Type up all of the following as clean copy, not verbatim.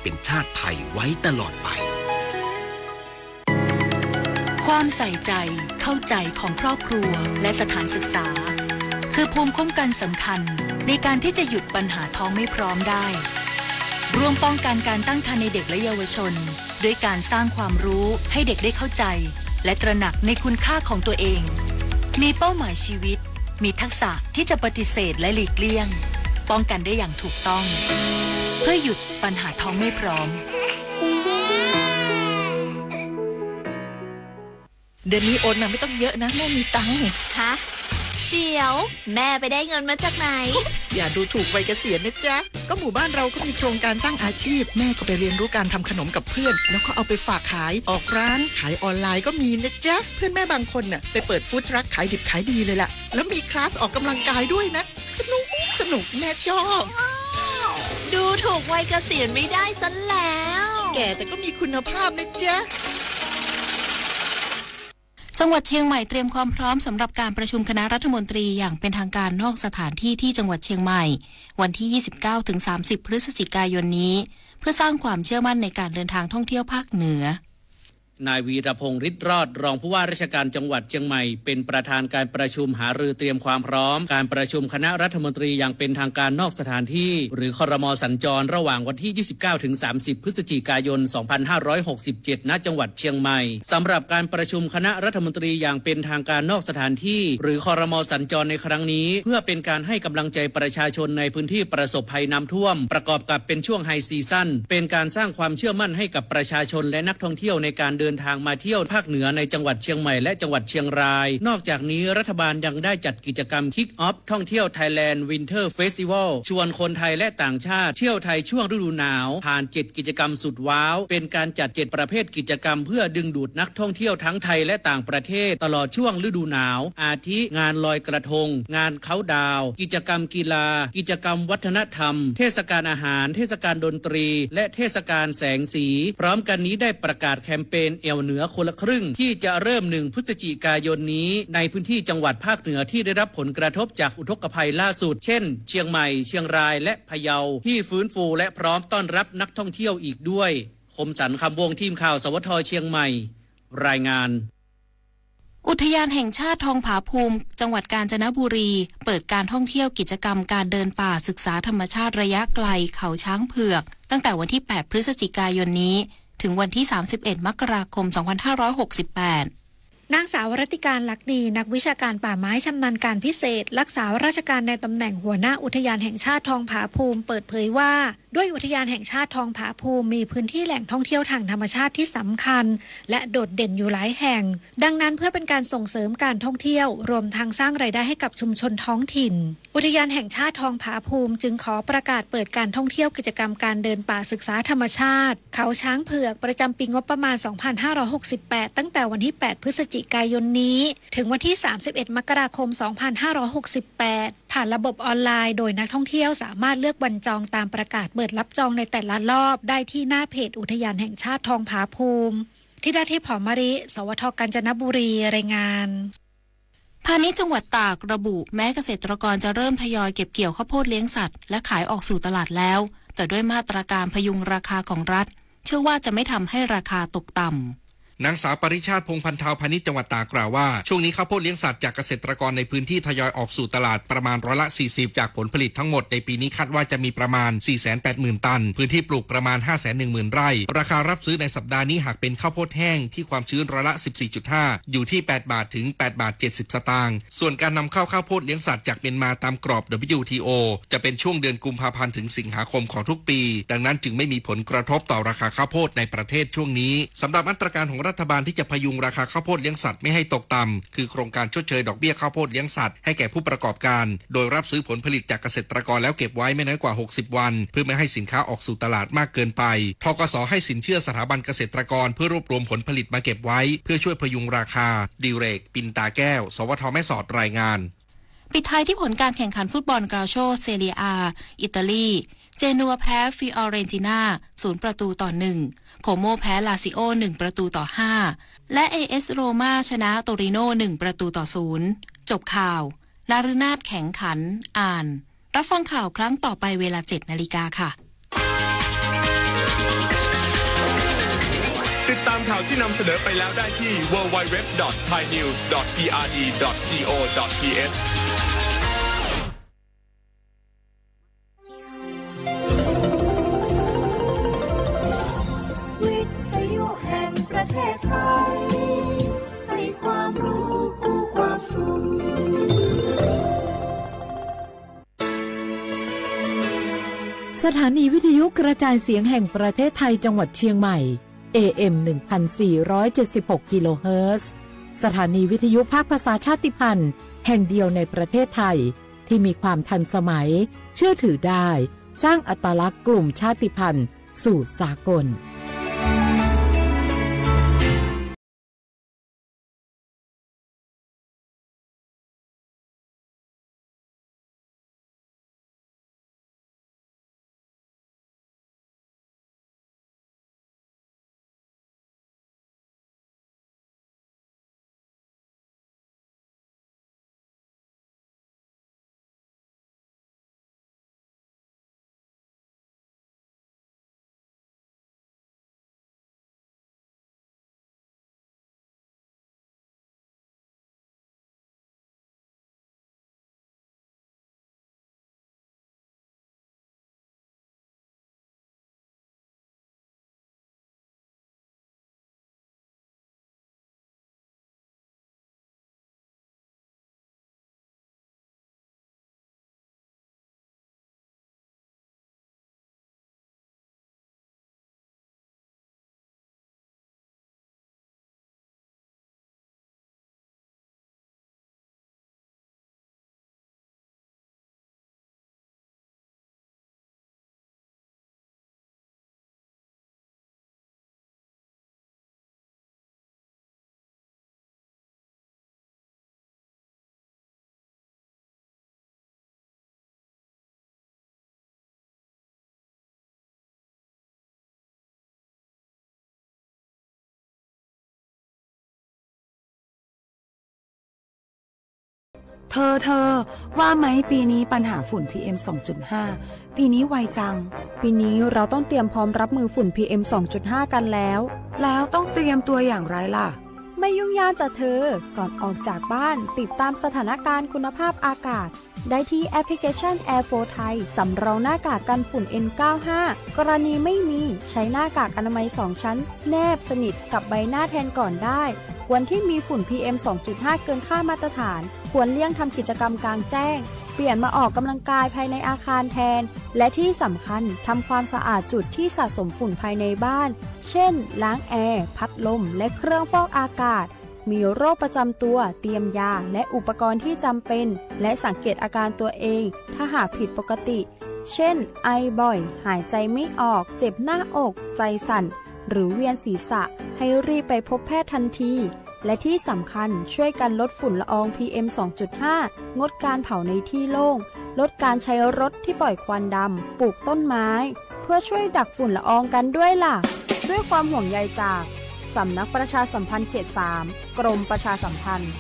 เป็นชาติไทยไว้ตลอดไปความใส่ใจเข้าใจของครอบครัวและสถานศึกษาคือภูมิคุ้มกันสำคัญในการที่จะหยุดปัญหาท้องไม่พร้อมได้ร่วมป้องกันการตั้งครรภ์ในเด็กและเยาวชนด้วยการสร้างความรู้ให้เด็กได้เข้าใจและตระหนักในคุณค่าของตัวเองมีเป้าหมายชีวิตมีทักษะที่จะปฏิเสธและหลีกเลี่ยงป้องกันได้อย่างถูกต้องเพื่อหยุดปัญหาท้องไม่พร้อมเดือนนี้โอนมาไม่ต้องเยอะนะแม่มีตังค์ฮะเดี๋ยวแม่ไปได้เงินมาจากไหนอย่าดูถูกวัยเกษียณนะจ๊ะก็หมู่บ้านเราก็มีโครงการสร้างอาชีพแม่ก็ไปเรียนรู้การทำขนมกับเพื่อนแล้วก็เอาไปฝากขายออกร้านขายออนไลน์ก็มีนะจ๊ะเพื่อนแม่บางคนน่ะไปเปิดฟู้ดทรัคขายดิบขายดีเลยล่ะแล้วมีคลาสออกกำลังกายด้วยนะสนุกแม่ชอบดูถูกวัยเกษียณไม่ได้ซะแล้วแก่แต่ก็มีคุณภาพนะจ๊ะจังหวัดเชียงใหม่เตรียมความพร้อมสำหรับการประชุมคณะรัฐมนตรีอย่างเป็นทางการนอกสถานที่ที่จังหวัดเชียงใหม่วันที่ 29-30 พฤศจิกายนนี้เพื่อสร้างความเชื่อมั่นในการเดินทางท่องเที่ยวภาคเหนือนายวีรพงษ์ฤทธิ์รอดรองผู้ว่าราชการจังหวัดเชียงใหม่เป็นประธานการประชุมหารือเตรียมความพร้อมการประชุมคณะรัฐมนตรีอย่างเป็นทางการนอกสถานที่หรือครม.สัญจรระหว่างวันที่ 29-30 พฤศจิกายน 2567 ณ จังหวัดเชียงใหม่สำหรับการประชุมคณะรัฐมนตรีอย่างเป็นทางการนอกสถานที่หรือครม.สัญจรในครั้งนี้เพื่อเป็นการให้กำลังใจประชาชนในพื้นที่ประสบภัยน้ำท่วมประกอบกับเป็นช่วงไฮซีซั่นเป็นการสร้างความเชื่อมั่นให้กับประชาชนและนักท่องเที่ยวในการเดินทางมาเที่ยวภาคเหนือในจังหวัดเชียงใหม่และจังหวัดเชียงรายนอกจากนี้รัฐบาลยังได้จัดกิจกรรม Kick Off ท่องเที่ยว Thailand Winter Festival ชวนคนไทยและต่างชาติเที่ยวไทยช่วงฤดูหนาวผ่าน7กิจกรรมสุดว้าวเป็นการจัด7ประเภทกิจกรรมเพื่อดึงดูดนักท่องเที่ยวทั้งไทยและต่างประเทศตลอดช่วงฤดูหนาวอาทิงานลอยกระทงงานเค้าดาวกิจกรรมกีฬากิจกรรมวัฒนธรรมเทศกาลอาหารเทศกาลดนตรีและเทศกาลแสงสีพร้อมกันนี้ได้ประกาศแคมเปญเอวเหนือคนละครึ่งที่จะเริ่ม1 พฤศจิกายนนี้ในพื้นที่จังหวัดภาคเหนือที่ได้รับผลกระทบจากอุทกภัยล่าสุดเช่นเชียงใหม่เชียงรายและพะเยาที่ฟื้นฟูและพร้อมต้อนรับนักท่องเที่ยวอีกด้วยคมสันต์คำวงทีมข่าวสวทเชียงใหม่รายงานอุทยานแห่งชาติทองผาภูมิจังหวัดกาญจนบุรีเปิดการท่องเที่ยวกิจกรรมการเดินป่าศึกษาธรรมชาติระยะไกลเขาช้างเผือกตั้งแต่วันที่ 8 พฤศจิกายนนี้ถึงวันที่ 31 มกราคม 2568 นางสาวรัติการลักดีนักวิชาการป่าไม้ชำนาญการพิเศษรักษาราชการในตำแหน่งหัวหน้าอุทยานแห่งชาติทองผาภูมิเปิดเผยว่าด้วยอุทยานแห่งชาติทองผาภูมิมีพื้นที่แหล่งท่องเที่ยวทางธรรมชาติที่สำคัญและโดดเด่นอยู่หลายแห่งดังนั้นเพื่อเป็นการส่งเสริมการท่องเที่ยวรวมทั้งสร้างรายได้ให้กับชุมชนท้องถิ่นอุทยานแห่งชาติทองผาภูมิจึงขอประกาศเปิดการท่องเที่ยวกิจกรรมการเดินป่าศึกษาธรรมชาติเขาช้างเผือกประจำปีงบประมาณ 2568 ตั้งแต่วันที่ 8 พฤศจิกายนนี้ถึงวันที่ 31 มกราคม 2568 ผ่านระบบออนไลน์โดยนักท่องเที่ยวสามารถเลือกวันจองตามประกาศเปิดรับจองในแต่ละรอบได้ที่หน้าเพจอุทยานแห่งชาติทองผาภูมิที่ได้ที่ผอมริสวทกาญจนบุรีรายงานพาณิชย์จังหวัดตากระบุแม้เกษตรกรจะเริ่มทยอยเก็บเกี่ยวข้าวโพดเลี้ยงสัตว์และขายออกสู่ตลาดแล้วแต่ด้วยมาตรการพยุงราคาของรัฐเชื่อว่าจะไม่ทำให้ราคาตกต่ำนางสาวปริชาติพงษ์พันเทาพาณิชย์จังหวัดตากกล่าวว่าช่วงนี้ข้าวโพดเลี้ยงสัตว์จากเกษตรกรในพื้นที่ทยอยออกสู่ตลาดประมาณ40%จากผลผลิตทั้งหมดในปีนี้คาดว่าจะมีประมาณ 480,000 ตันพื้นที่ปลูกประมาณ 510,000 ไร่ราคารับซื้อในสัปดาห์นี้หากเป็นข้าวโพดแห้งที่ความชื้น14.5 อยู่ที่8 บาทถึง8 บาท 70 สตางค์ส่วนการนำเข้าข้าวโพดเลี้ยงสัตว์จากเมียนมาตามกรอบ WTO จะเป็นช่วงเดือนกุมภาพันธ์ถึงสิงหาคมของทุกปีดังนั้นจึงไม่มีผลกระทบต่อราคาข้าวโพดในประเทศช่วงนี้สำหรับมาตรการของรัฐบาลที่จะพยุงราคาข้าวโพดเลี้ยงสัตว์ไม่ให้ตกต่ำคือโครงการชดเชยดอกเบี้ยข้าวโพดเลี้ยงสัตว์ให้แก่ผู้ประกอบการโดยรับซื้อผลผลิตจากเกษตรกรแล้วเก็บไว้ไม่น้อยกว่า60วันเพื่อไม่ให้สินค้าออกสู่ตลาดมากเกินไปธกส.ให้สินเชื่อสถาบันเกษตรกรเพื่อรวบรวมผลผลิตมาเก็บไว้เพื่อช่วยพยุงราคาดิเรกปินตาแก้วสวทแม่สอดรายงานปิดท้ายที่ผลการแข่งขันฟุตบอลกราโชเซเรียอาอิตาลีเจนัวแพ้ฟิออเรนติน่า0-1โคโมแพ้ลาซิโอ1-5และ AS โรม่าชนะโตริโน่1-0จบข่าวนฤนาถแข็งขันอ่านรับฟังข่าวครั้งต่อไปเวลา 7 นาฬิกาค่ะ ข่าวที่นำเสนอไปแล้วได้ที่ www.thainews.prd.go.thวิทยุแห่งประเทศไทยให้ความรู้คู่ความสุขสถานีวิทยุกระจายเสียงแห่งประเทศไทยจังหวัดเชียงใหม่ AM 1476 กิโลเฮิรตซ์สถานีวิทยุภาคภาษาชาติพันธุ์แห่งเดียวในประเทศไทยที่มีความทันสมัยเชื่อถือได้สร้างอัตลักษณ์กลุ่มชาติพันธุ์สู่สากลเธอว่าไหมปีนี้ปัญหาฝุ่น PM 2.5 ปีนี้ไวจังปีนี้เราต้องเตรียมพร้อมรับมือฝุ่น PM 2.5 กันแล้วต้องเตรียมตัวอย่างไรล่ะไม่ยุ่งยากจ้ะเธอก่อนออกจากบ้านติดตามสถานการณ์คุณภาพอากาศได้ที่แอปพลิเคชัน Air4 Thai สำรองหน้ากากกันฝุ่น N95 กรณีไม่มีใช้หน้ากากอนามัย2ชั้นแนบสนิทกับใบหน้าแทนก่อนได้วันที่มีฝุ่น PM 2.5 เกินค่ามาตรฐานควรเลี่ยงทำกิจกรรมกลางแจ้งเปลี่ยนมาออกกำลังกายภายในอาคารแทนและที่สำคัญทำความสะอาดจุดที่สะสมฝุ่นภายในบ้านเช่นล้างแอร์พัดลมและเครื่องฟอกอากาศมีโรคประจำตัวเตรียมยาและอุปกรณ์ที่จำเป็นและสังเกตอาการตัวเองถ้าหากผิดปกติเช่นไอบ่อยหายใจไม่ออกเจ็บหน้าอกใจสั่นหรือเวียนศีรษะให้รีบไปพบแพทย์ทันทีและที่สำคัญช่วยกันลดฝุ่นละออง PM 2.5 งดการเผาในที่โล่งลดการใช้รถที่ปล่อยควันดำปลูกต้นไม้เพื่อช่วยดักฝุ่นละอองกันด้วยล่ะด้วยความห่วงใยจากสำนักประชาสัมพันธ์เขต 3 กรมประชาสัมพันธ์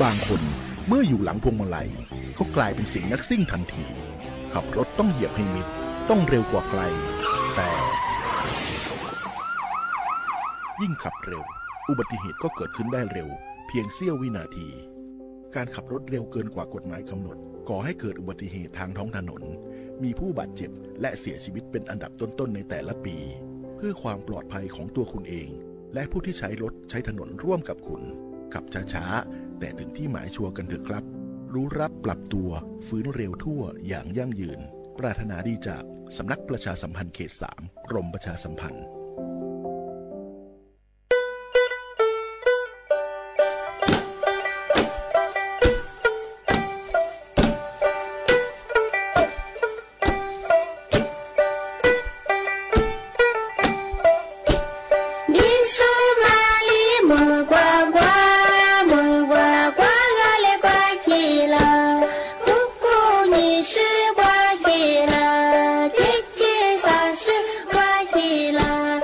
บางคนเมื่ออยู่หลังพวงมาลัยก็กลายเป็นสิ่งนักซิ่งทันทีขับรถต้องเหยียบให้มิดต้องเร็วกว่าไกลแต่ยิ่งขับเร็วอุบัติเหตุก็เกิดขึ้นได้เร็วเพียงเสี้ยววินาทีการขับรถเร็วเกินกว่ากฎหมายกำหนดก่อให้เกิดอุบัติเหตุทางท้องถนนมีผู้บาดเจ็บและเสียชีวิตเป็นอันดับต้นๆในแต่ละปีเพื่อความปลอดภัยของตัวคุณเองและผู้ที่ใช้รถใช้ถนนร่วมกับคุณขับช้าๆแต่ถึงที่หมายชัวร์กันเถอะครับรู้รับปรับตัวฟื้นเร็วทั่วอย่างยั่งยืนปรารถนาดีจากสำนักประชาสัมพันธ์เขต 3 กรมประชาสัมพันธ์啦。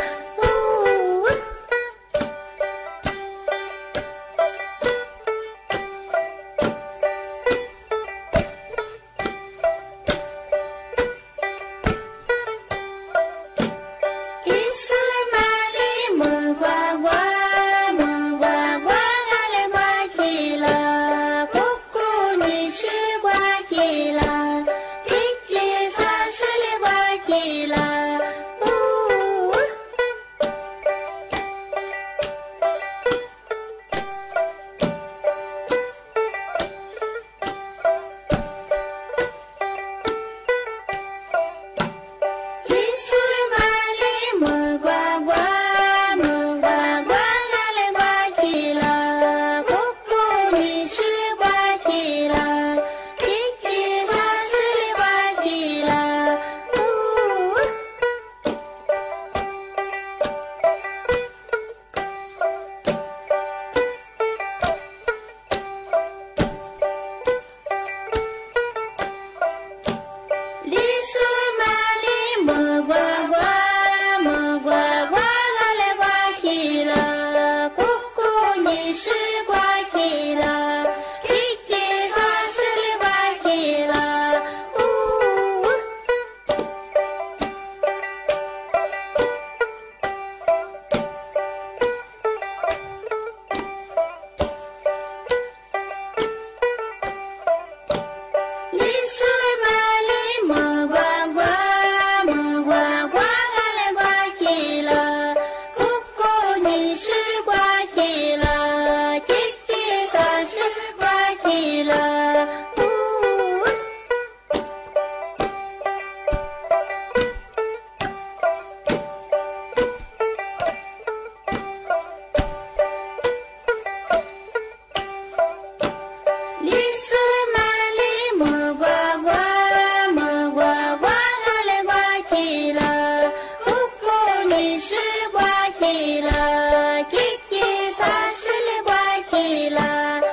是我去了，叽叽啥是我去了。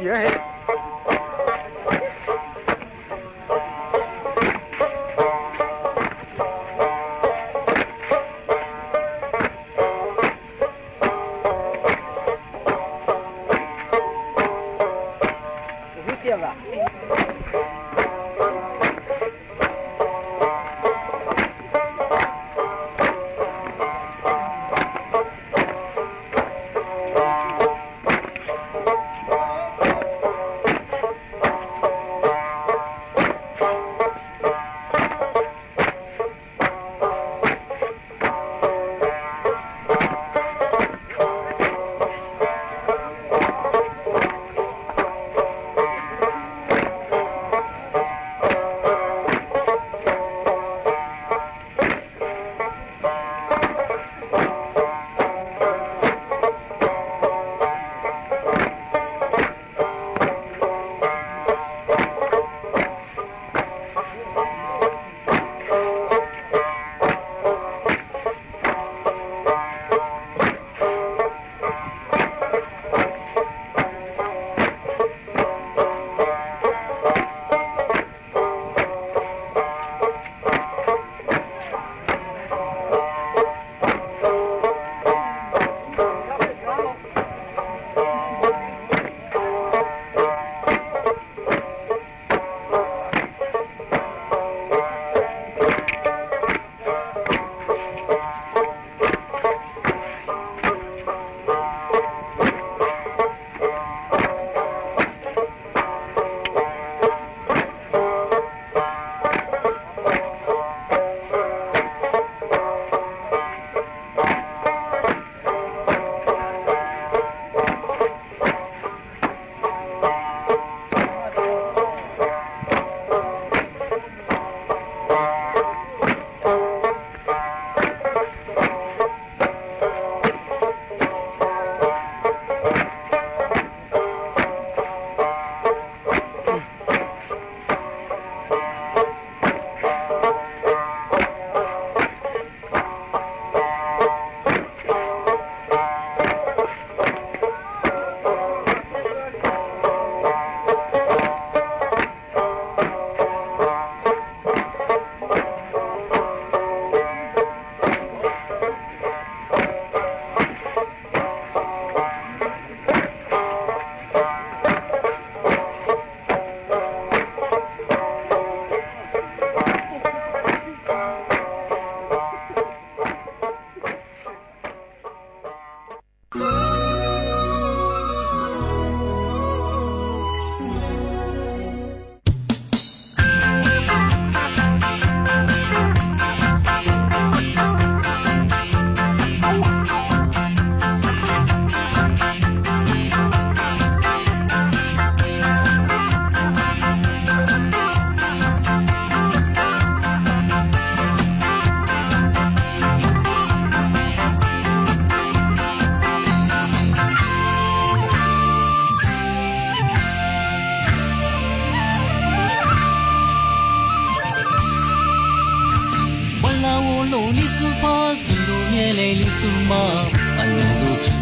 เ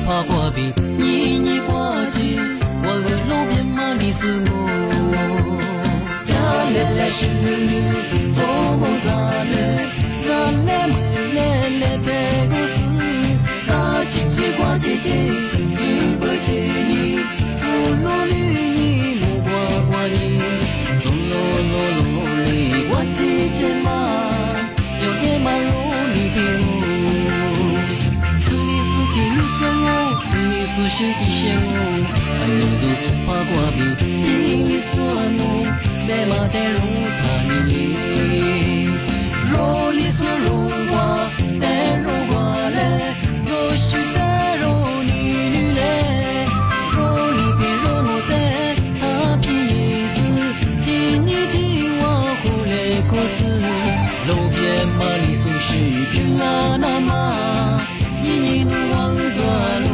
爬过壁，你过去，我和路边马里是我，家来来是做梦啥呢？咱来没来来白个事，大气气挂起起，云不起你，不落绿你木瓜瓜你，走路路里挂起肩马，有点马路里边路。是的线路，俺们都爬过壁，你说路，白马在路塔里，罗里说路哇，带路哇嘞，都是带路你嘞，罗里比罗木带，他皮子，听你听我呼来过子，路边马里苏是去拉那马，你路往左路。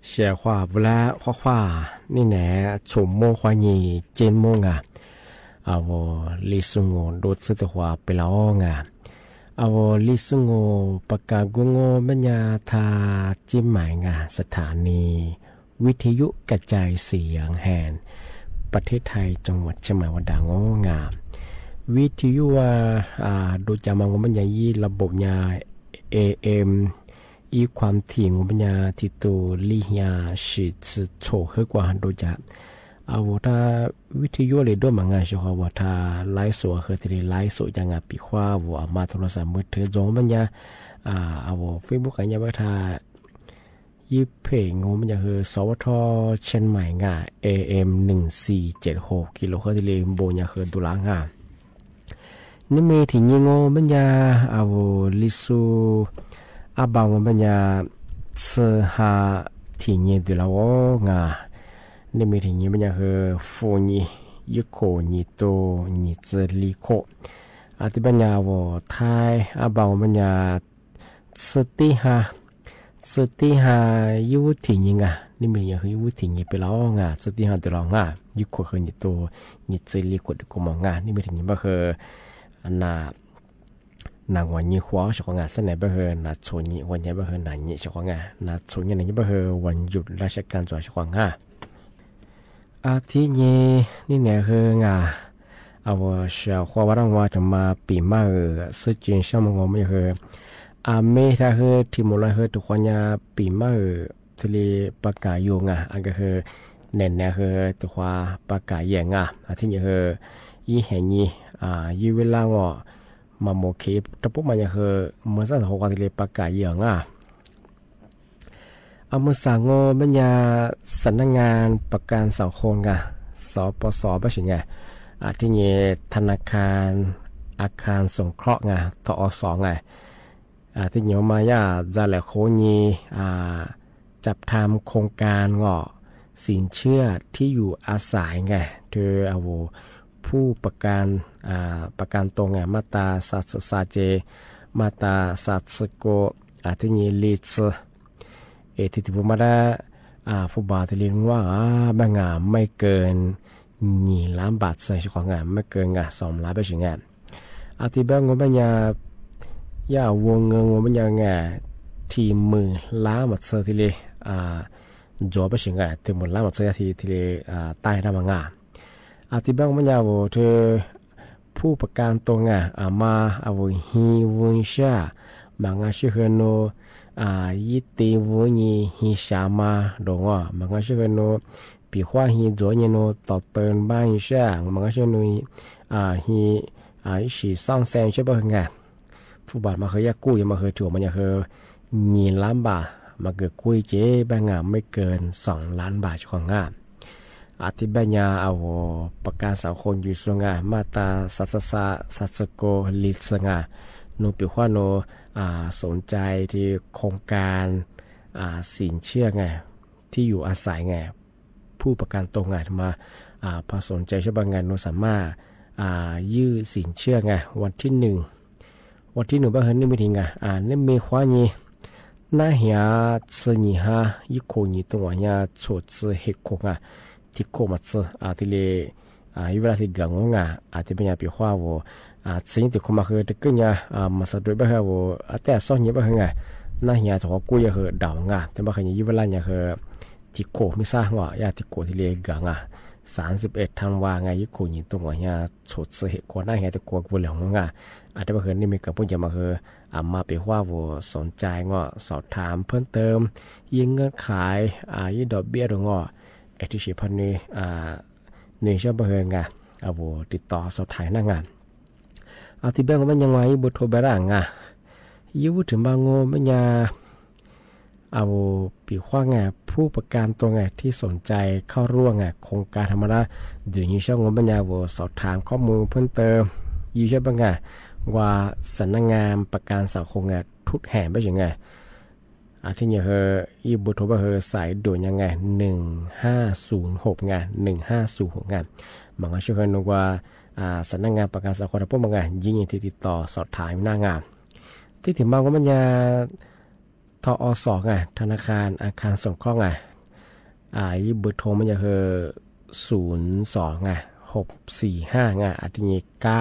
写画不啦画画，你呢？从摸花你见摸啊，我历史我多次的话不老啊，我历史我ปากกากู我ปัญญาทาจิ้มหมายงาสถานีวิทยุกระจายเสียงแห่งประเทศไทยจังหวัดเชียงใหม่วัดด่างงามวิทยุว่าดูจามังปัญญายีระบบยา AMอีความถี่ของปัญญาที่ตัวลิยาสิทธิ์โฉเฮกว่าดูจะว่าถ้าวิทยุเลยด้วยมังงาชัวว่าถ้าไลฟ์สดคือที่ไลฟ์สดยังปีขวาว่ามาโทรศัพท์มือถือจงปัญญาว่าเฟซบุ๊กอันนี้ว่าถ้ายี่เพลงของปัญญาคือสวทเชียงใหม่งา AM 1476กิโลเฮิรตซ์ที่เลยโบญญาคือตุลางานี่มีถึงยังงปัญญาลิซูอาบางปัญญาเสหาที่ยังตุลาวงานี่มีถึงยังปัญญาคือฟูนียุโคนิโตนิเจลิโคที่ปัญญาว่าไทยอาบางปัญญาสติหายุถึงยังนี่มีอย่างคือยุถึงยังไปแล้วงาสติหาตุลางายุโคคือนิโตนิเจลิโคดุกมองานี่มีถึงยังว่าคือนางวันยี่ขวาชกงานเสนอเบอร์นาชนี่วันยี่เบอร์นานยี่ชกงานนาชนี่นยี่เบอร์วันหยุดราชการจังหวัดชกงาน ที่นี่เนี่ยคืองาเอาเช้าขวาวันว่าจะมาปีมาซึ่งจริงช่างงไม่คือไม่ถ้าคือที่มุลคือทุกคนเนี่ยปีมาทะเลปากกาโยงอันก็คือเน้นเนี่ยคือตัวปากกาแยงที่นี่คือยี่เห็นยี่เวลาว่ามาโมเคแต่พวกมันคือเมื่อสักหัวทะเลปากกาแยงเมื่อสั่งมันยาสำนักงานประกันสังคมสปสบ้าใช่ไงที่นี่ธนาคารอาคารสงเคราะห์ทอสที่นี่มาย่าจะแหลกโคนีจับทำโครงการสินเชื่อที่อยู่อาศัยโดยผู้ประกันตรงมาตราสัตสาเจมาตราสัตสโกที่นี่ลิสที่ที่ผมมาได้ฟุตบอลที่เรียกว่าบางไม่เกิน2 ล้านบาทใส่ของไม่เกิน2 ล้านไปถึงที่บางงบมันย่าวงเงินมันยังที่10,000 ล้านบาทเสียทีเลยจบไปถึงที่10,000 ล้านบาทเสียทีเลยใต้ทำงานที่บางมันยาวเธอผู้ประกันตรงมาฮิวุนชาบางชื่อโนยิติวุนีฮิชามาดงมันก็ชื่อโนปีว่าฮิจวนโนต่อเตินบ้านช่างมันก็ชื่อโนฮิสีสร้างแสงใช่ป่ะผู้บาดมาเคยยากู้ยังมาเคยถือมันยังเคย2 ล้านบาทมาเกิดกุ้ยเจ๊บางไม่เกิน2 ล้านบาทของที่บางยาประกาศสังคมอยู่ส่วนมาตราสัตสโกลิสโนปีว่าโนสนใจที่โครงการสินเชื่อที่อยู่อาศัยผู้ประกันตรงมาพอสนใจใช่บางโนสามารถยื่นสินเชื่อวันที่1บ้างเห็นนี่ไม่ถึงนี่มีความนี้น่าเหี่ยซื้อนี่ฮะยี่โคนี่ตรงวันนี้ชดซื้อเหตุของที่โคมาซื้อที่เลยเวลาที่กังวลที่เป็นอย่างปีว่าสิ่งที่เขามาคือตะกี้เนี่ยมาสะดวกบ้างแต่ส่วนใหญ่บ้างน่าเหี่ยถือว่ากู้ยาคือดาวแต่บางครั้งยี่เวลาเนี่ยคือที่โคไม่ทราบว่าที่โคที่เลยกัง31 ธันวาคมยี่โคนี่ตรงวันนี้ชดซื้อเหตุของน่าเหี่ยที่โคกู้เหลืองแต่บางครั้งนี่มีกับพวกจะมาคือมาปีว่าสนใจสอบถามเพิ่มเติมยิ่งเงื่อนไขยิ่งดอกเบี้ยหรือที่สิพันนี้ในช่วงบางครั้งติดต่อสอบถามหน้างานที่แบงก์มันยังไงบุตรโทรไปร่างยิ่งถึงบางมันยาปีว่าผู้ประกันตัวที่สนใจเข้าร่วมโครงการธรรมดาอยู่ในช่วงมันยาสอบถามข้อมูลเพิ่มเติมยิ่งช่วงบางว่าสำนักงานประกันสังคมทุกแห่งไปยังไงที่เนี่ยอีบุตรโทรไปสายด่วนยังไง1506 1506มันก็ช่วยนึกว่าสำนักงานประกันสังคมพวกมันยิ่งที่ติดต่อสอบถามหน้างานที่ถึงบางก็มันจะทอสธนาคารอาคารสงเคราะห์อีบุตรโทรมันจะ02 645ที่นี่900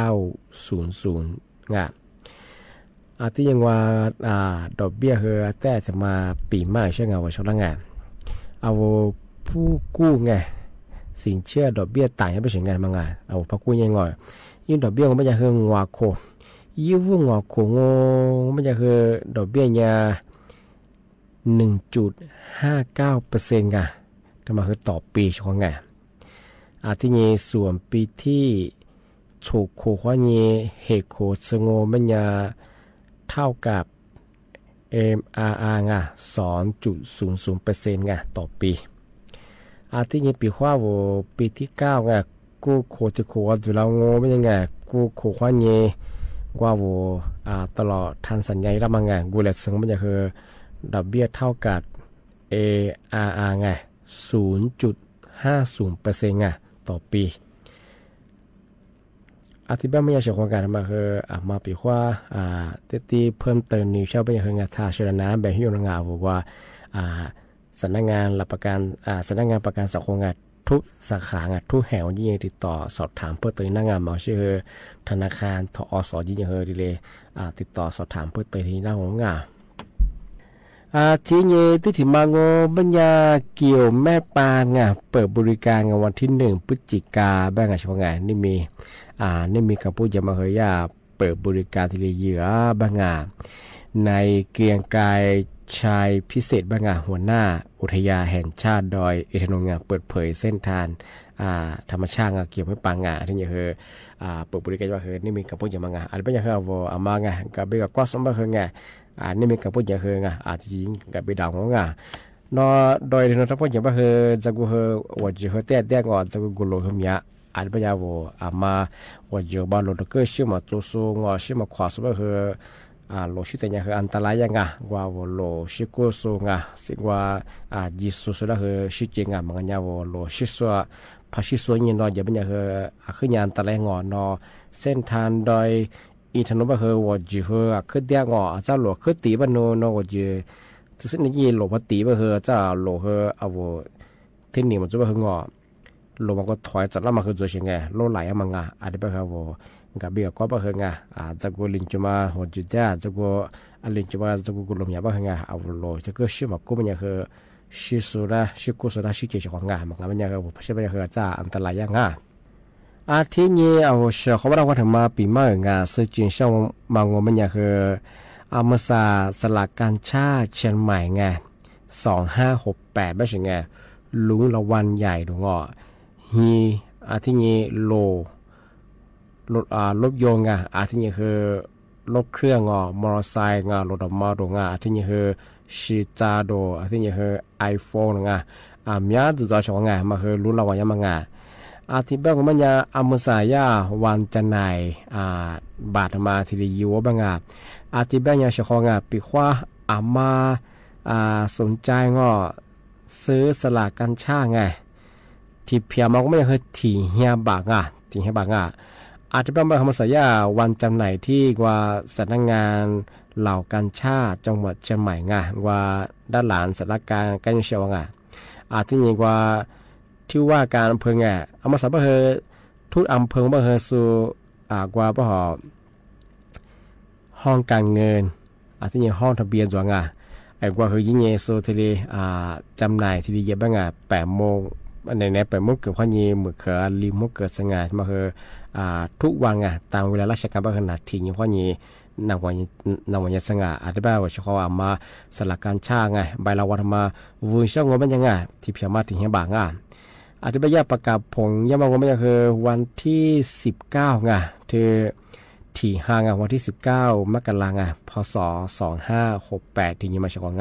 ที่ยังว่าดอกเบี้ยแต่จะมาปีใหม่ใช่ว่าชาวละผู้กู้สินเชื่อดอกเบี้ยต่างกันไปถึงมั้งพอกู้ยังยิ่งดอกเบี้ยมันจะงัวโคยิ่งงัวโคมันจะดอกเบี้ย1.59% แต่มาต่อปีช่วงที่นี่ส่วนปีที่ถูกโคว่านี่เหตุโคสงมันจะเท่ากับ MRR 2.00% ต่อปีที่นี่ปีว่าปีที่9กู้โคจะโคอยู่แล้วไม่ยังกู้โคว่านี่ว่าตลอดทันสัญญาแล้วมั้งกูเลยซึ่งมันจะคือดอกเบี้ยเท่ากับ ARR 0.50% ต่อปีที่บ้านไม่อยากเชื่อโครงการมาคือมาปีว่าที่เพิ่มเติมนิวเช่าไปยังท่าเชลน้ำแบบที่อยู่ในงานบอกว่าสำนักงานประกันสังคมทุกสาขาทุกแห่งยิ่งติดต่อสอบถามเพื่อเติมหน้างานมาชื่อธนาคารทอสยิ่งดีเลยติดต่อสอบถามเพื่อเติมที่หน้าของงาน ทีนี้ที่ถึงมาโงบัญญาเกี่ยวแม่ปานไงเปิดบริการวันที่1 พฤศจิกาบ้างไงช่วงไงนี่มีกับผู้จะมาเฮียเปิดบริการที่เหยื่อบ้างไงในเกรียงไกรชายพิเศษบ้างไงหัวหน้าอุทยานแห่งชาติดอยอินทนนท์เปิดเผยเส้นทางธรรมชาติเกี่ยวกับปางที่นี่คือเปิดบริการว่าคือนี่มีกับผู้จะมาไงอะไรบ้างอย่างคืออามาไงกับเบิกก็สมบัติคือไงนี่มีกับผู้จะคือไงจริงกับเบิดดาวงไงนอโดยที่เราทั้งผู้จะว่าคือจะกูคือว่าจะคือแต่ก่อนจะกูโลหิมยาอะไรบ้างอย่างอามาว่าจะบ้านเราก็ชื่อมาจูซูงอชื่อมาขวาสมบัติคือโลชิตเนี่ยคืออันตรายยังไงว่าโลชิโกซูงะสิว่ายิสุสุดาคือชิจิงะมันเนี่ยว่าโลชิสัวพาชิสัวเนี่ยนอจะเป็นอย่างคือขึ้นยานตะแลงอนอเส้นทางโดยอีถนนว่าคือว่าจะคือขึ้นเดียงอจะโลขึ้นตีบ้านโนว่าจะที่สิ่งนี้โลพัตีว่าคือจะโลคือเอาที่นี่มันจะว่าคืองอโลมันก็ถอยจากแล้วมันคือจะยังไงโลไหลมันไงอะไรแบบคือกับเบียก็บ่เฮงจะกูลินจุมาหัวจุดได้จะกูลินจุมาจะกูกุลมยาบ่เฮงเอาโลจะก็ชื่อมากูมันคือชิสุระชิกุสุระชิเจชของงามันมันคือเพราะฉะนั้นคือจะอันตรายยังทีนี้เอาเชื่อเขาว่าเราถึงมาปีใหม่ซึ่งจริงช่วงมางมันคือเมื่อสลากการชาเชียงใหม่2568ไม่ใช่ไงลุงละวันใหญ่ดงฮีทีนี้โลรถยนต์ที่นี่คือรถเครื่องมอเตอร์ไซค์รถมอเตอร์ที่นี่คือชิจาโดที่นี่คือ iPhone มีอะไรจะชงมาคือรู้เราว่ายังไงที่แบบมันจะมุสายาวันจันทร์บาทมาที่ดีอยู่บ้างที่แบบยังชงปีกว่ามาสนใจซื้อสลากกัญชาที่เพียงมันก็ไม่เคยถี่เฮียบางที่เฮียบางอาจจะเป็นคำสัญญาวันจำหน่ายที่ว่าสำนักงานเหล่ากัญชาจังหวัดเชียงใหม่ว่าด้านหลังสถานการณ์การเชียงที่นี่ว่าที่ว่าการอำเภอเอามาสับเบอร์ทุกอำเภอเบอร์สู่กว่าป่ะห้องการเงินที่นี่ห้องทะเบียนจังไอ้กว่าคือยิ่งเยซูทีดีจำหน่ายทีดีเยอะบ้าง8 โมงใน8 โมงเกิดข้อยีมือเขือริมมุกเกิดสง่ามาคือทุกวันตามเวลาราชการบ้านขนาดที่ยิ่งข้อยีนวันยสง่าอาจจะแบบว่าเฉพาะมาสลักการชาใบลาวัฒมาวุ้นช่างงเป็นยังไงที่เพียงมาถึงให้บางอาจจะไปแยกประกาศผลยังบางวันไม่คือวันที่19ที่ที่5วันที่19 มกราคมพศ2568ที่ยิ่งมาเฉพาะ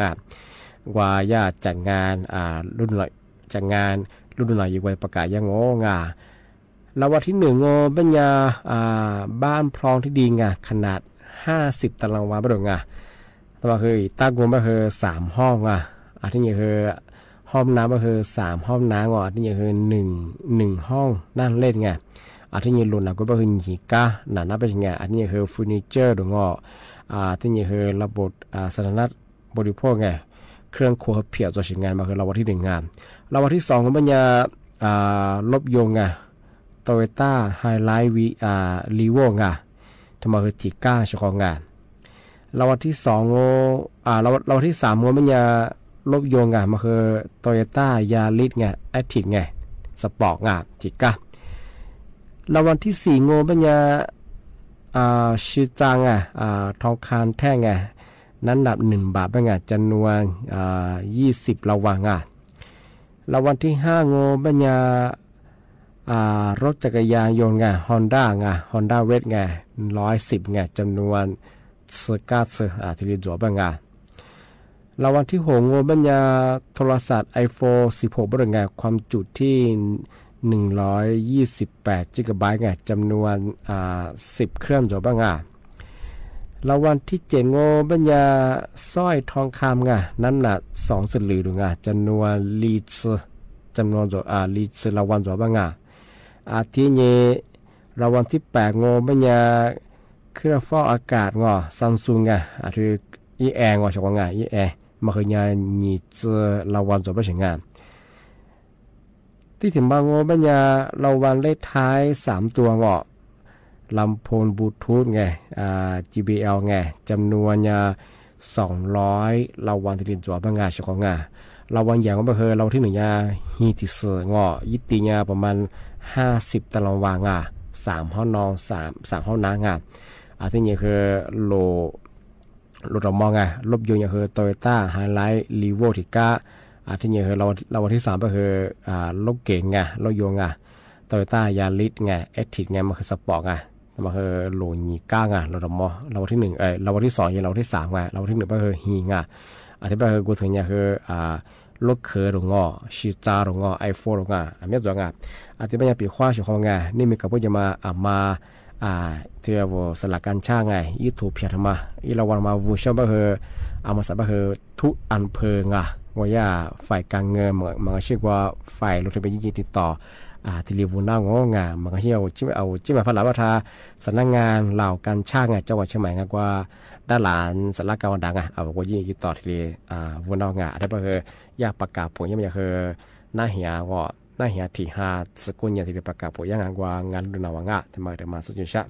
ว่าญาติจัดงานรุ่นหน่อยจัดงานรุ่นหน่อยอยู่ไว้ประกาศยังแล้ววันที่1เป็นยาบ้านพร้อมที่ดีขนาด50 ตารางวาบ่ดต่อมาคือตากงก็คือ3 ห้องที่นี่คือห้องน้ำก็คือ3 ห้องน้ำที่นี่คือ1 ห้องนั่งเล่นที่นี่รุ่นก็คือหีก้าหนาเป็นยังไงที่นี่คือเฟอร์นิเจอร์ที่นี่คือระบบสาธารณบริโภคเครื่องครัวเพียบตัวชิ้นงานมาคือเราวันที่1เราวันที่2ก็เป็นยารถยนต์โตโยต้าไฮไลท์ลีโวทำมาคือจิก้าเฉพาะเราวันที่2เราวันที่3เป็นยารถยนต์มาคือโตโยต้ายาริสแอคทีฟสปอร์ตจิก้าเราวันที่4เป็นยาชิจังทองคำแท่งนั้นนับ1 บาทเป็นจำนวน20 รางวัลแล้ววันที่5เป็นยารถจักรยานยนต์Honda Red 110จำนวน19ที่จั่วเป็นแล้ววันที่6เป็นยาโทรศัพท์ iPhone 16เป็นความจุที่128 GB จำนวน10 เครื่องจั่วเป็นแล้ววันที่7เป็นยาสร้อยทองคำน้ำหนัก2 สลึงจำนวนลีตรจำนวนลีตรรางวัลจั่วเป็นที่นี้รางวัลที่8เป็นยาเครื่องฟอกอากาศซัมซุงคืออีแอร์ชาวอีแอร์มาคือยานี่จะรางวัลจั่วเป็นที่ถึงบางเป็นยารางวัลเลขท้าย3 ตัวลำโพงบลูทูธJBL จำนวน 200เราวันที่ดินจัวบางงาชของงาเราวันอย่างก็คือเราที่1ยาฮีติเสืองอยิติยาประมาณ50ตารางวางา3ห้องนอน3ห้องน้ำอาที่นี่คือโลรถมองรถยนต์อย่างคือ Toyota Highlight Revo ที่ก้าที่นี่คือเราวันที่3ก็คือรถเก๋งรถยนต์Toyota Yaris Active มันคือสปอร์ตมันคือโลญีก้ารถมอเราวันที่1เราวันที่2เราวันที่3เราวันที่1ก็คือฮีที่ก็คือกูถึงเนี่ยคือรถเคอหรืองอชิจาหรืองอไอโฟนหรืองอันนี้ตัวที่เป็นอย่างปีขว้าชิของนี่มีกับพวกจะมาที่ว่าสลักการช่างยูทูบเพียรมาอีเราวันมาวูชก็คือมาสับก็คือทุอันเพลิงว่าฝ่ายการเงินมันก็ชื่อว่าฝ่ายรถที่ไปยิงติดต่อที่รีวิวหน้างงมันก็ชื่อเอาจิ้มมาพัฒนาวัฒนสำนักงานเหล่าการช่างจังหวัดเชียงใหม่กว่าด้านหลานสำนักการดังเอาว่ายิงติดต่อที่วูนางได้ก็คือยาประกาศผลยังไม่คือหน้าเหี่ยก็หน้าเหี่ยที่5สกุลอย่างที่ประกาศผลยังกว่างานดุนาวงแต่มาสุดยอ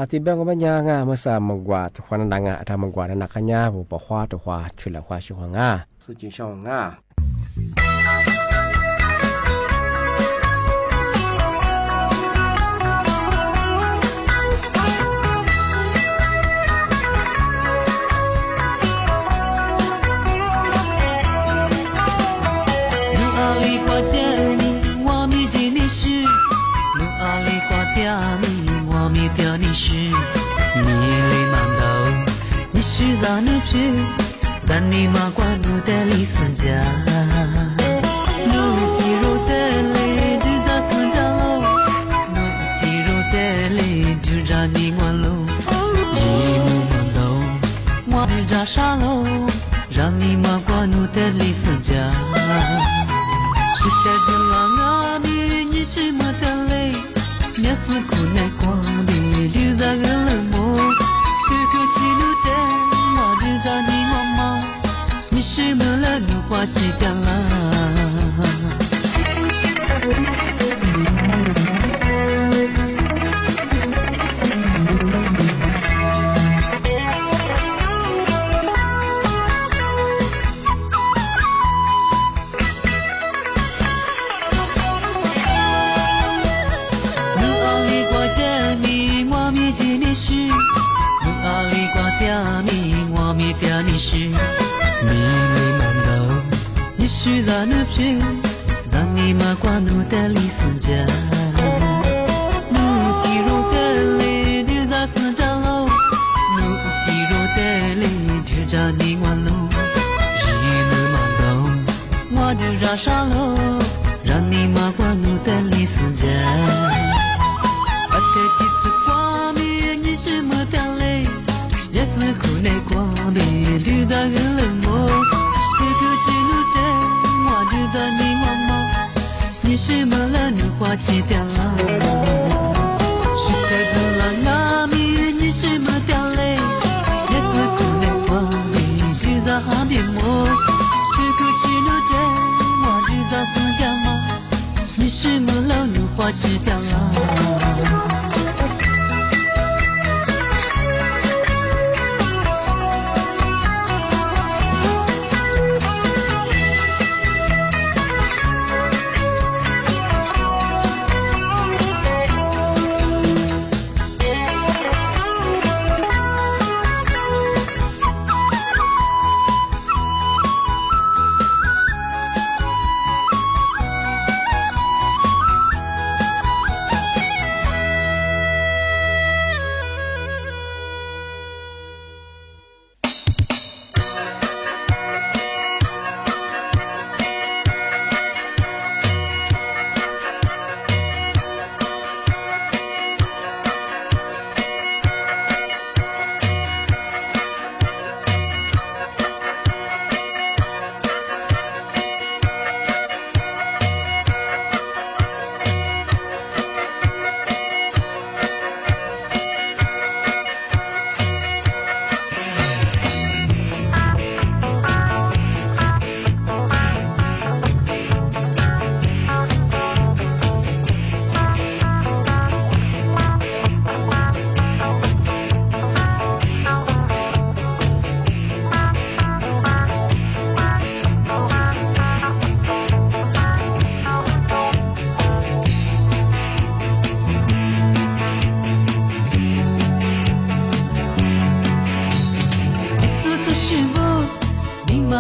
ดที่เบื้องก็ไม่ยากมาสามกว่าทุกคนดังทำมากว่านักขันยาบุปผาตัวขวาช่วยเหลือขวาช่วยงาสุดยอดงา但你马关路的里分家，路地路的里就在分家路，路地路的里就在你关路，一路慢走，我就在沙路，让你马关路的里分家。是在这浪啊里，你是么的累，面是苦难光的，就在个冷漠，这个起路的。让你妈妈，你是么了？你花起干了。路阿里挂着你，我面前的是；路阿里挂着你。我咪掉你是你没mand到，你是在那边，让你马关路的里分家，路地路的里就在分家路，路地路的里就在你关路，一没mand到，我就在沙路，让你马关路的里分家。我的几次光明，你是么掉泪，也是苦难光。就在个冷漠，这个记录的我就在你妈妈，你是么了？你花起掉了，是在个浪啊里，你是么掉泪，也是苦难光明，就在海边摸，这个记录的我就在分家嘛，你是么了？你花起掉了。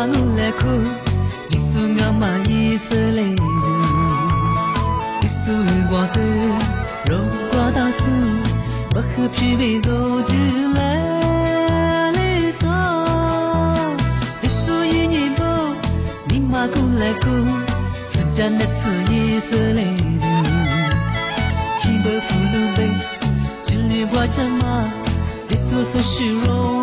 만울래고 미수가마 이슬레르 미수과드 로과다스 바흐피비로즈레레서 미수이니보 니마굴래고 수잔네츠 이슬레르 지버푸르베 진리과자마 미수소시로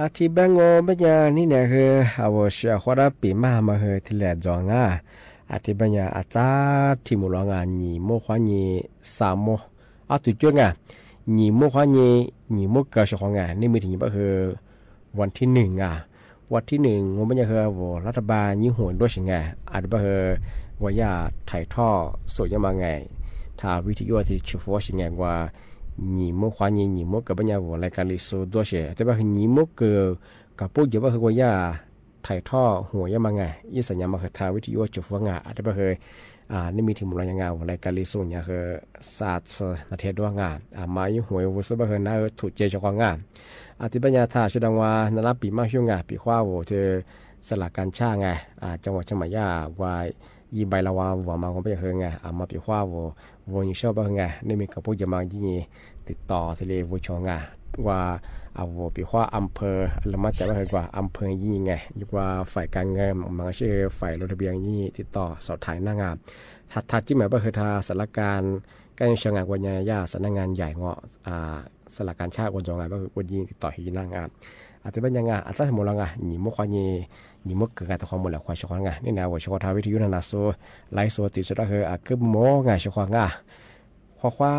อาทิบังโงบัญญานี่เนี่ยคือเอาเสียขวดปีมาเฮที่แหลจองอ่ะอาทิบัญญาอาจารย์ที่มุลงานหนีโมขวานี3โมเอาตุจ้วงอ่ะหนีโมขวานีหนีโมเกอชของอ่ะนี่มีถึงก็คือวันที่1อ่ะวันที่1งบัญญาคือรัฐบาลยิ่งหวนด้วยสิไงอาจจะคือว่าอย่าถ่ายท่อสวยยังมาไงถ้าวิทยุที่ชูฟอสิไงว่า你莫怀疑，你莫个不伢我来干里说多些，对吧？你莫个个不就不和我呀，ถ่ายท่อหัวยมาไงยี่สัญญามาคือทาวิทยุจุฟังอ่ะได้ป่ะเคยนี่มีทีมรายงานอะไรการลิสุเนี่ยคือศาสตร์นาเทศด้วยงานมาอยู่หัววุฒิป่ะเคยน่าถูกเจจของงานที่ปัญญาท่าแสดงว่านาราปีมาช่วงงานปีขว้าวัวเธอสลักการช่างไงจังหวัดเชียงใหม่ย่าวายยีใบละวาวัวมาของไปเคยไงมาปีขว้าวัวยิ่งชอบป่ะไงนี่มีกับพวกจะมายี่ติดต่อทะเลวัวชงงานว่าเอาปีขว้าอำเภอละมาจากว่าเคยกว่าอำเภอยี่ไงยุกว่าฝ่ายการเงินมันก็ชื่อฝ่ายรถทะเบียนยี่ติดต่อสอบถ่ายหน้างานถัดที่หมายว่าคือทาสารการการชงงานวันย่าสำนักงานใหญ่เงาะสารการชาติวันจงงานก็คือวันยี่ติดต่อหีหน้างานอาจจะเป็นยังไงอาจจะสมมติว่าไงหนีมุกควายหนีมุกเกิดการตะความหมดแล้วควายชงงานนี่นะว่าชงทาวิทยุนาโซไลโซติดสุดก็คือคือโมงานชงงานควา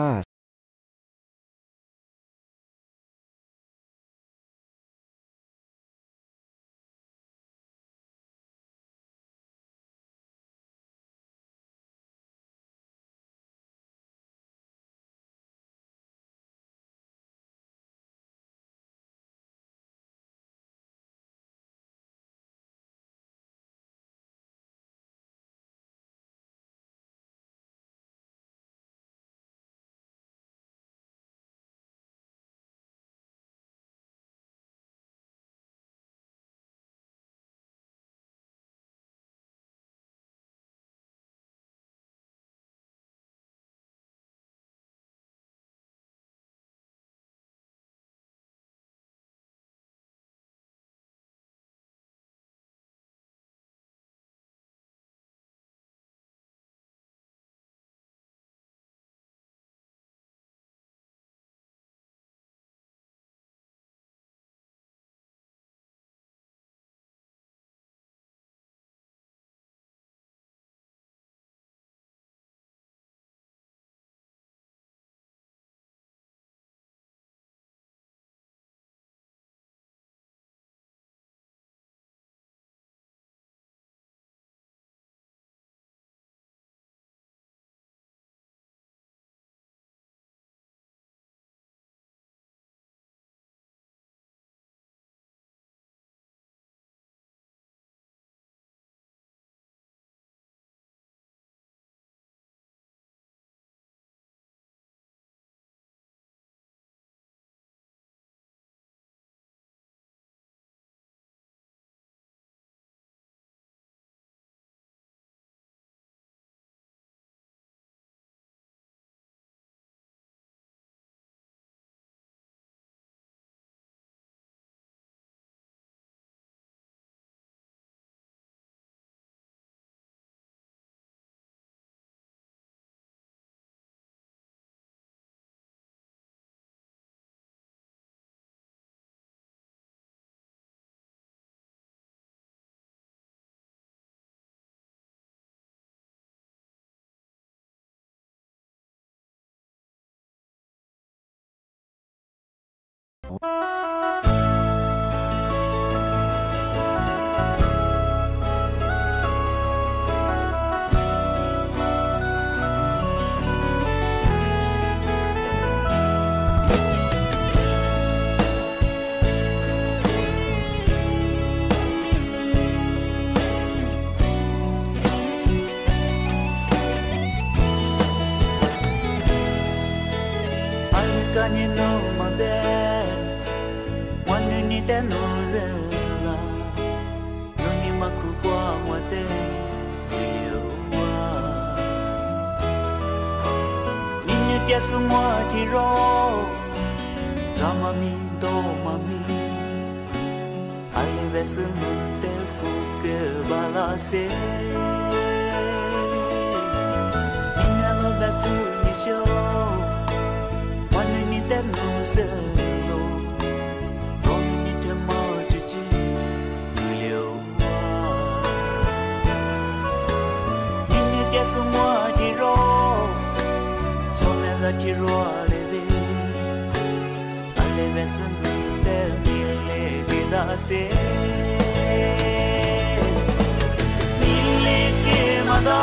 semua tiro ramami do mami ale besu te fuke balase inelo besu ni show one ni te no se lo don't ni te mo su mua ti ro cho me la ti ro le ve ale ve sun de mi le ke da se mi le ke ma da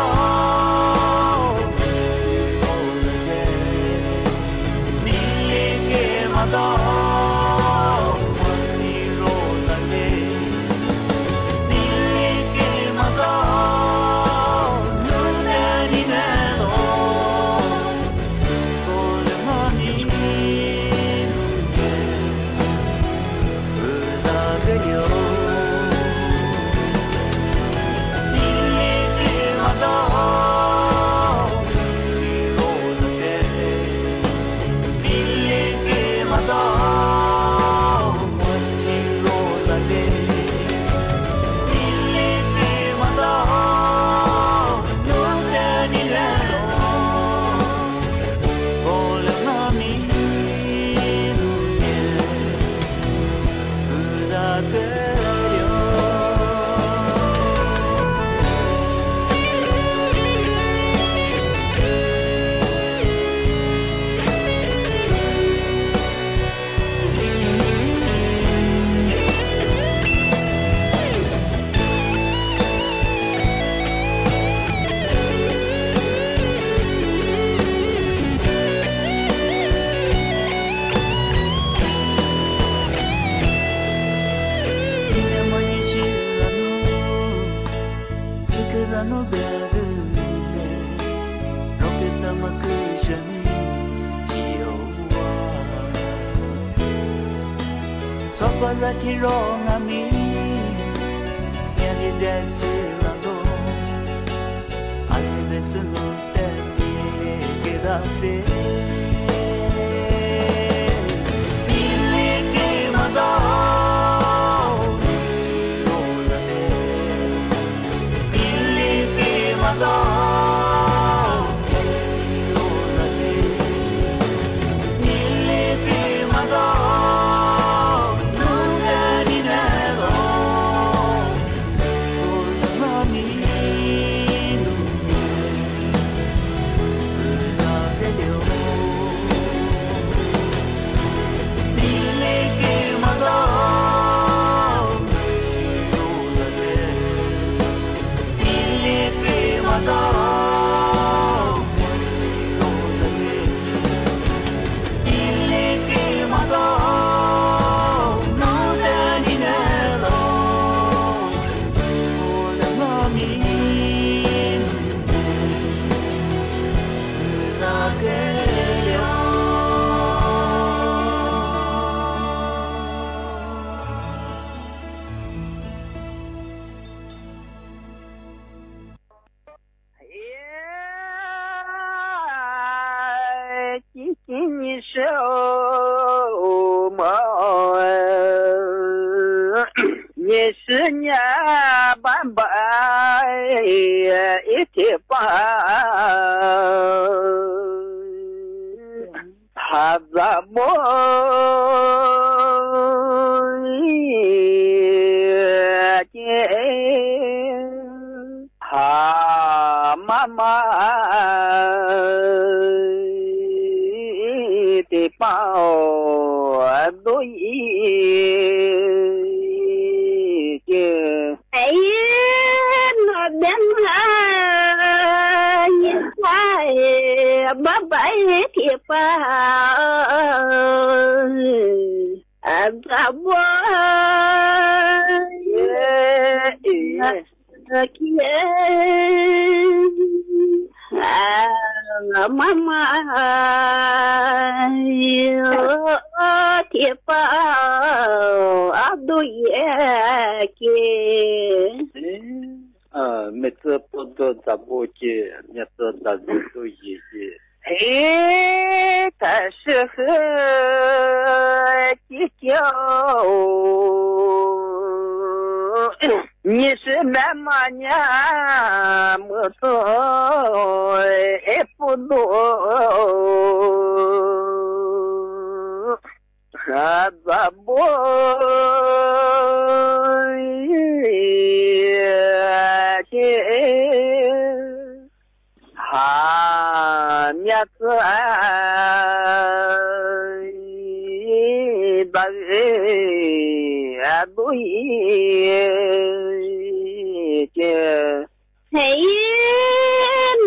mi le ke ma da Chocolate ti ro nga mi ya ni je che la lo ane me se no te mi ke da se mi le ke ma da ti ro la le mi le ke ma da Hey,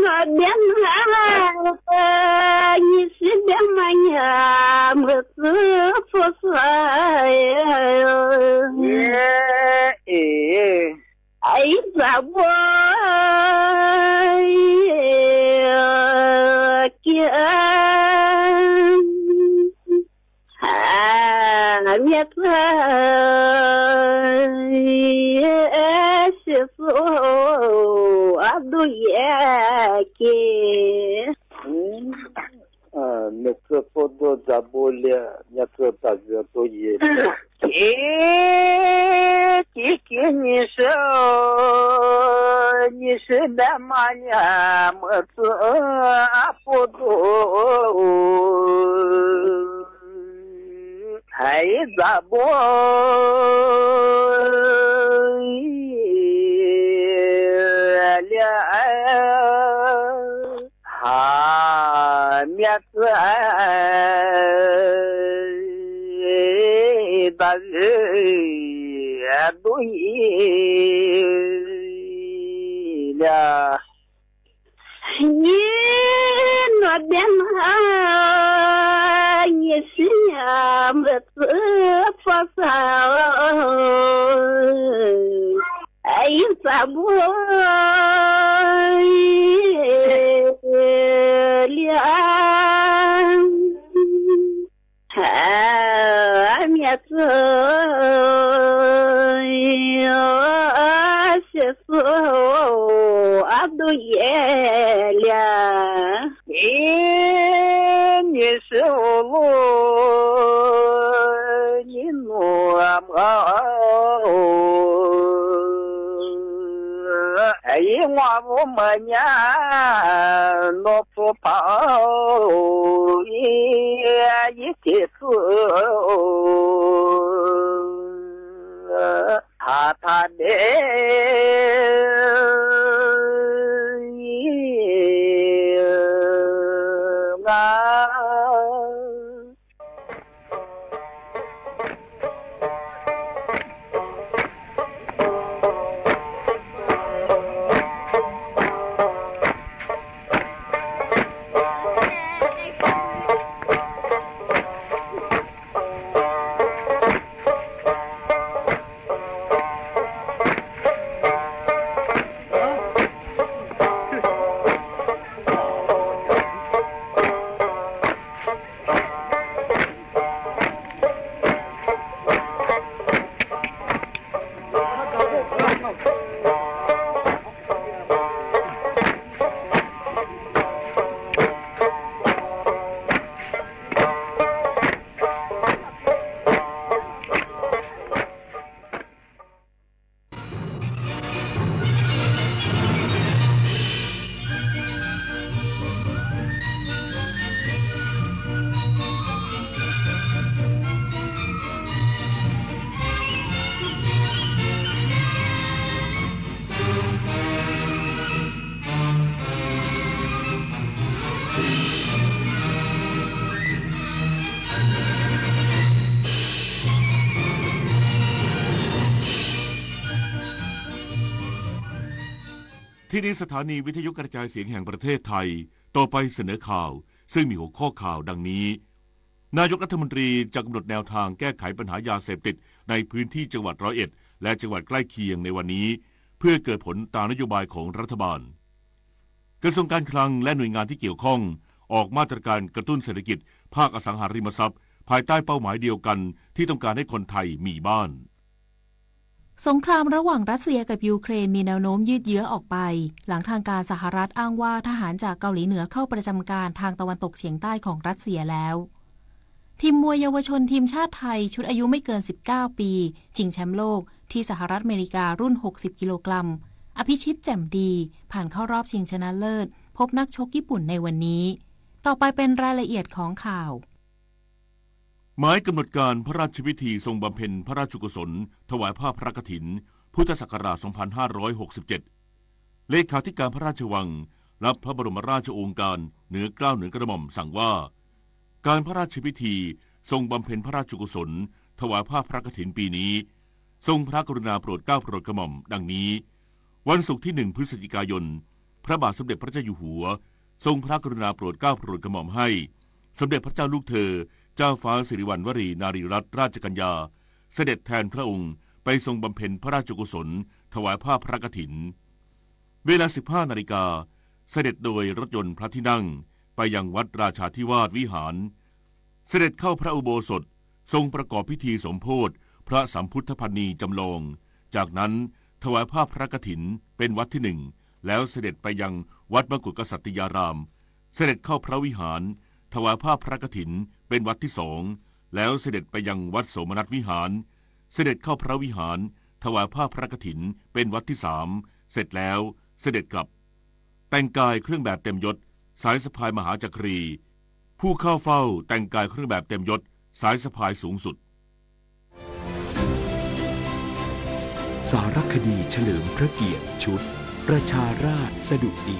nó biến hạ như sĩ biến mạnh một thứ phút sai ấy giả bôi kia miệt Метрофото заболе, метрофаза то есть. Не шеда маня, аподу. Ай nó đem như sĩ nhà mật phát sao ấy sao bôi liang miệt sẽ số áp đôi là như số như nuông ấy hoa vô mà nhá nó phô pháo ý chế hà thà đếที่นี้สถานีวิทยุกระจายเสียงแห่งประเทศไทยต่อไปเสนอข่าวซึ่งมีหัวข้อข่าวดังนี้นายกรัฐมนตรีจะกำหนดแนวทางแก้ไขปัญหายาเสพติดในพื้นที่จังหวัด101และจังหวัดใกล้เคียงในวันนี้เพื่อเกิดผลตามนโยบายของรัฐบาลกระทรวงการคลังและหน่วยงานที่เกี่ยวข้องออกมาตรการกระตุ้นเศรษฐกิจภาคอสังหาริมทรัพย์ภายใต้เป้าหมายเดียวกันที่ต้องการให้คนไทยมีบ้านสงครามระหว่างรัสเซียกับยูเครนมีแนวโน้มยืดเยื้อออกไปหลังทางการสหรัฐอ้างว่าทหารจากเกาหลีเหนือเข้าประจำการทางตะวันตกเฉียงใต้ของรัสเซียแล้วทีมมวยเยาวชนทีมชาติไทยชุดอายุไม่เกิน19ปีชิงแชมป์โลกที่สหรัฐอเมริการุ่น60กิโลกรัมอภิชิตแจ่มดีผ่านเข้ารอบชิงชนะเลิศพบนักชกญี่ปุ่นในวันนี้ต่อไปเป็นรายละเอียดของข่าวหมายกำหนดการพระราชพิธีทรงบำเพ็ญพระราชกุศลถวายผ้าพระกฐินพุทธศักราช 2567 เลขาธิการพระราชวัง รับพระบรมราชโองการเหนือเกล้าเหนือกระหม่อมสั่งว่าการพระราชพิธีทรงบำเพ็ญพระราชกุศลถวายผ้าพระกฐินปีนี้ทรงพระกรุณาโปรดเกล้าโปรดกระหม่อมดังนี้วันศุกร์ที่1 พฤศจิกายนพระบาทสมเด็จพระเจ้าอยู่หัวทรงพระกรุณาโปรดเกล้าโปรดกระหม่อมให้สมเด็จพระเจ้าลูกเธอเจ้าฟ้าสิริวัณวรีนารีรัตนราชกัญญาเสด็จแทนพระองค์ไปทรงบำเพ็ญพระราชกุศลถวายผ้าพระกฐินเวลา 15 นาฬิกาเสด็จโดยรถยนต์พระที่นั่งไปยังวัดราชาธิวาสวิหารเสด็จเข้าพระอุโบสถทรงประกอบพิธีสมโภชพระสัมพุทธพรรณีจำลองจากนั้นถวายผ้าพระกฐินเป็นวัดที่ 1แล้วเสด็จไปยังวัดมกุฏกษัตริยารามเสด็จเข้าพระวิหารถวายผ้าพระกฐินเป็นวัดที่ 2แล้วเสด็จไปยังวัดโสมนัสวิหารเสด็จเข้าพระวิหารถวายผ้าพระกฐินเป็นวัดที่ 3เสร็จแล้วเสด็จกลับแต่งกายเครื่องแบบเต็มยศสายสะพายมหาจักรีผู้เข้าเฝ้าแต่งกายเครื่องแบบเต็มยศสายสะพายสูงสุดสารคดีเฉลิมพระเกียรติชุดประชาราษฎร์สดุดี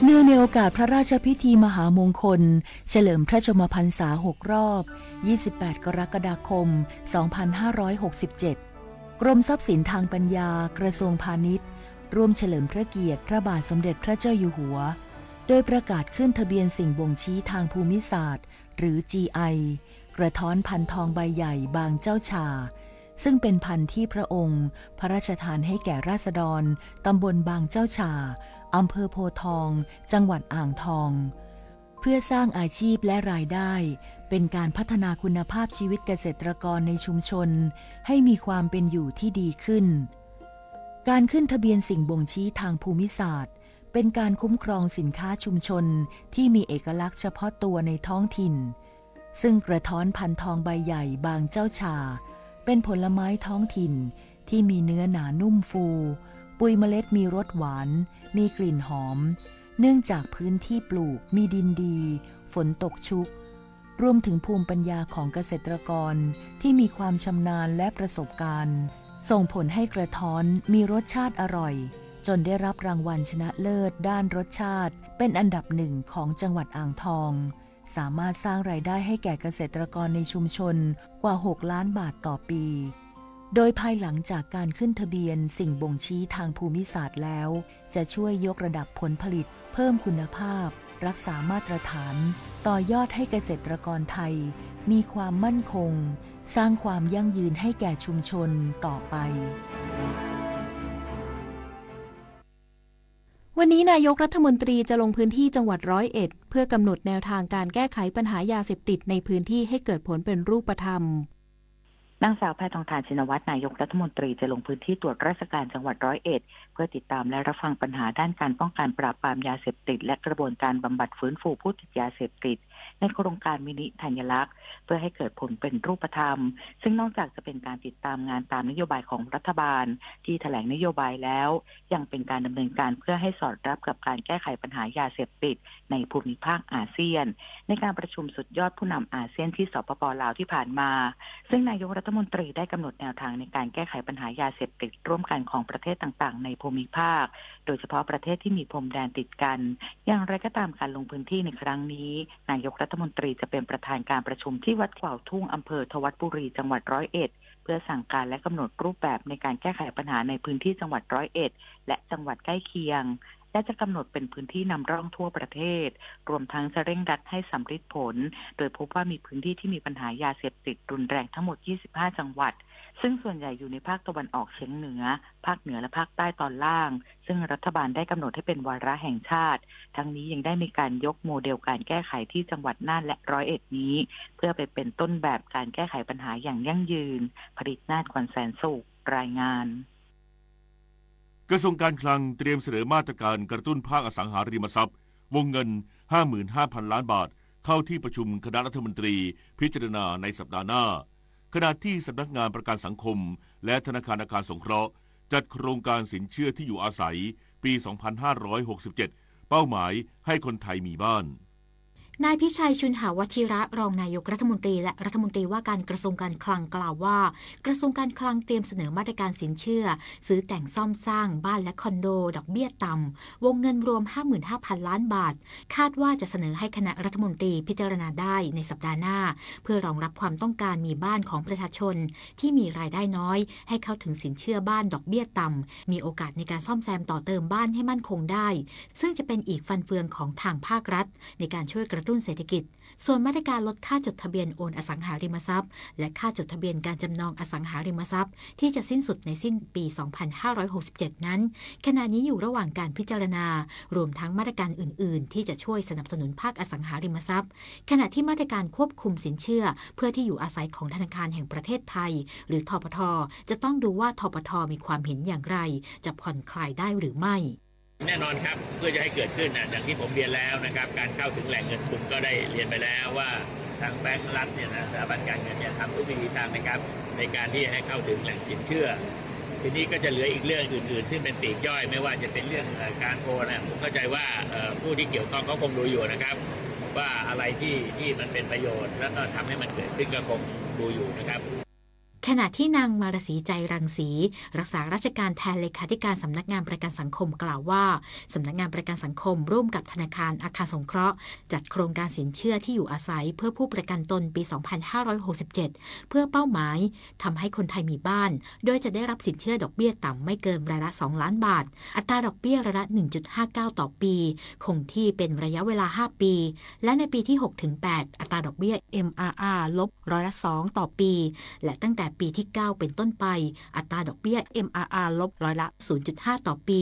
เนื่องในโอกาสพระราชพิธีมหามงคลเฉลิมพระชนมพรรษา6 รอบ28 กรกฎาคม 2567 กรมทรัพย์สินทางปัญญากระทรวงพาณิชย์ร่วมเฉลิมพระเกียรติพระบาทสมเด็จพระเจ้าอยู่หัวโดยประกาศขึ้นทะเบียนสิ่งบ่งชี้ทางภูมิศาสตร์หรือ GI กระท้อนพันทองใบใหญ่บางเจ้าฉ่าซึ่งเป็นพันธุ์ที่พระองค์พระราชทานให้แก่ราษฎรตำบลบางเจ้าฉ่าอำเภอโพธิ์ทองจังหวัดอ่างทองเพื่อสร้างอาชีพและรายได้เป็นการพัฒนาคุณภาพชีวิตเกษตรกรในชุมชนให้มีความเป็นอยู่ที่ดีขึ้นการขึ้นทะเบียนสิ่งบ่งชี้ทางภูมิศาสตร์เป็นการคุ้มครองสินค้าชุมชนที่มีเอกลักษณ์เฉพาะตัวในท้องถิ่นซึ่งกระท้อนพันทองใบใหญ่บางเจ้าฉ่าเป็นผลไม้ท้องถิ่นที่มีเนื้อหนานุ่มฟูปุยเมล็ดมีรสหวานมีกลิ่นหอมเนื่องจากพื้นที่ปลูกมีดินดีฝนตกชุกรวมถึงภูมิปัญญาของเกษตรกรที่มีความชำนาญและประสบการณ์ส่งผลให้กระท้อนมีรสชาติอร่อยจนได้รับรางวัลชนะเลิศด้านรสชาติเป็นอันดับ1ของจังหวัดอ่างทองสามารถสร้างรายได้ให้แก่เกษตรกรในชุมชนกว่า6 ล้านบาทต่อปีโดยภายหลังจากการขึ้นทะเบียนสิ่งบ่งชี้ทางภูมิศาสตร์แล้วจะช่วยยกระดับผลผลิตเพิ่มคุณภาพรักษามาตรฐานต่อยอดให้เกษตรกรไทยมีความมั่นคงสร้างความยั่งยืนให้แก่ชุมชนต่อไปวันนี้นายกรัฐมนตรีจะลงพื้นที่จังหวัด101เพื่อกำหนดแนวทางการแก้ไขปัญหายาเสพติดในพื้นที่ให้เกิดผลเป็นรูปธรรมนางสาวแพทองธารชินวัตรนายกรัฐมนตรีจะลงพื้นที่ตรวจราชการจังหวัด101เพื่อติดตามและรับฟังปัญหาด้านการป้องกันปราบปรามยาเสพติดและกระบวนการบำบัดฟื้นฟูผู้ติดยาเสพติดในโครงการมินิธัญลักษณ์เพื่อให้เกิดผลเป็นรูปธรรมซึ่งนอกจากจะเป็นการติดตามงานตามนโยบายของรัฐบาลที่แถลงนโยบายแล้วยังเป็นการดำเนินการเพื่อให้สอดรับกับการแก้ไขปัญหายาเสพติดในภูมิภาคอาเซียนในการประชุมสุดยอดผู้นำอาเซียนที่สปป.ลาวที่ผ่านมาซึ่งนายกรัฐมนตรีได้กำหนดแนวทางในการแก้ไขปัญหายาเสพติดร่วมกันของประเทศต่างๆในภูมิภาคโดยเฉพาะประเทศที่มีพรมแดนติดกันอย่างไรก็ตามการลงพื้นที่ในครั้งนี้นายกรัฐมนตรีจะเป็นประธานการประชุมที่วัดกว่าวทุ่งอำเภอทวัดบุรีจังหวัด101เพื่อสั่งการและกำหนดรูปแบบในการแก้ไขปัญหาในพื้นที่จังหวัด101และจังหวัดใกล้เคียงและจะกำหนดเป็นพื้นที่นำร่องทั่วประเทศรวมทั้งจะเร่งรัดให้สำฤทธิ์ผลโดยพบว่ามีพื้นที่ที่มีปัญหายาเสพติดรุนแรงทั้งหมด25จังหวัดซึ่งส่วนใหญ่อยู่ในภาคตะวันออกเฉียงเหนือภาคเหนือและภาคใต้ตอนล่างซึ่งรัฐบาลได้กำหนดให้เป็นวาระแห่งชาติทั้งนี้ยังได้มีการยกโมเดลการแก้ไขที่จังหวัดน่านและ101นี้เพื่อไปเป็นต้นแบบการแก้ไขปัญหาอย่างยั่งยืนผลิตนาฏขวัญแสนสุขรายงานกระทรวงการคลังเตรียมเสนอมาตรการกระตุ้นภาคอสังหาริมทรัพย์วงเงิน 55,000 ล้านบาทเข้าที่ประชุมคณะรัฐมนตรีพิจารณาในสัปดาห์หน้าขณะที่สำนักงานประกันสังคมและธนาคารอาคารสงเคราะห์จัดโครงการสินเชื่อที่อยู่อาศัยปี 2567 เป้าหมายให้คนไทยมีบ้าน นายพิชัยชุนหาวชิระรองนายกรัฐมนตรีและรัฐมนตรีว่าการกระทรวงการคลังกล่าวว่ากระทรวงการคลังเตรียมเสนอมาตรการสินเชื่อซื้อแต่งซ่อมสร้างบ้านและคอนโดดอกเบี้ยต่ำวงเงินรวม 55,000 ล้านบาทคาดว่าจะเสนอให้คณะรัฐมนตรีพิจารณาได้ในสัปดาห์หน้าเพื่อรองรับความต้องการมีบ้านของประชาชนที่มีรายได้น้อยให้เข้าถึงสินเชื่อบ้านดอกเบี้ยต่ำมีโอกาสในการซ่อมแซมต่อเติมบ้านให้มั่นคงได้ซึ่งจะเป็นอีกฟันเฟืองของทางภาครัฐในการช่วยกระตุ้นเศรษฐกิจส่วนมาตรการลดค่าจดทะเบียนโอนอสังหาริมทรัพย์และค่าจดทะเบียนการจำนองอสังหาริมทรัพย์ที่จะสิ้นสุดในสิ้นปี 2567 นั้นขณะนี้อยู่ระหว่างการพิจารณารวมทั้งมาตรการอื่นๆที่จะช่วยสนับสนุนภาคอสังหาริมทรัพย์ขณะที่มาตรการควบคุมสินเชื่อเพื่อที่อยู่อาศัยของธนาคารแห่งประเทศไทยหรือธปท.จะต้องดูว่าธปท.มีความเห็นอย่างไรจะผ่อนคลายได้หรือไม่แน่นอนครับเพื่อจะให้เกิดขึ้นอย่างที่ผมเรียนแล้วนะครับการเข้าถึงแหล่งเงินทุนก็ได้เรียนไปแล้วว่าทางแบงก์รัฐเนี่ยสถาบันการเงินเนี่ยทำทุกวิธีทางนะครับในการที่ให้เข้าถึงแหล่งสินเชื่อทีนี้ก็จะเหลืออีกเรื่องอื่นๆที่เป็นปลีกย่อยไม่ว่าจะเป็นเรื่องการโอนผมเข้าใจว่าผู้ที่เกี่ยวข้องเขาคงดูอยู่นะครับว่าอะไรที่มันเป็นประโยชน์แล้วก็ทำให้มันเกิดขึ้นก็คงดูอยู่นะครับขณะที่นางมารสีใจรังสีรักษาราชการแทนเลขาธิการสำนักงานประกันสังคมกล่าวว่าสำนักงานประกันสังคมร่วมกับธนาคารอาคารสงเคราะห์จัดโครงการสินเชื่อที่อยู่อาศัยเพื่อผู้ประกันตนปี 2567 เพื่อเป้าหมายทำให้คนไทยมีบ้านโดยจะได้รับสินเชื่อดอกเบี้ยต่ำไม่เกินรายละ 2 ล้านบาทอัตราดอกเบี้ยรายละ 1.59 ต่อปีคงที่เป็นระยะเวลา 5 ปีและในปีที่ 6-8 อัตราดอกเบี้ย MRR ลบร้อยละ 2 ต่อปีและตั้งแต่ปีที่ 9 เป็นต้นไปอัตราดอกเบี้ย MRR ลบร้อยละ 0.5 ต่อปี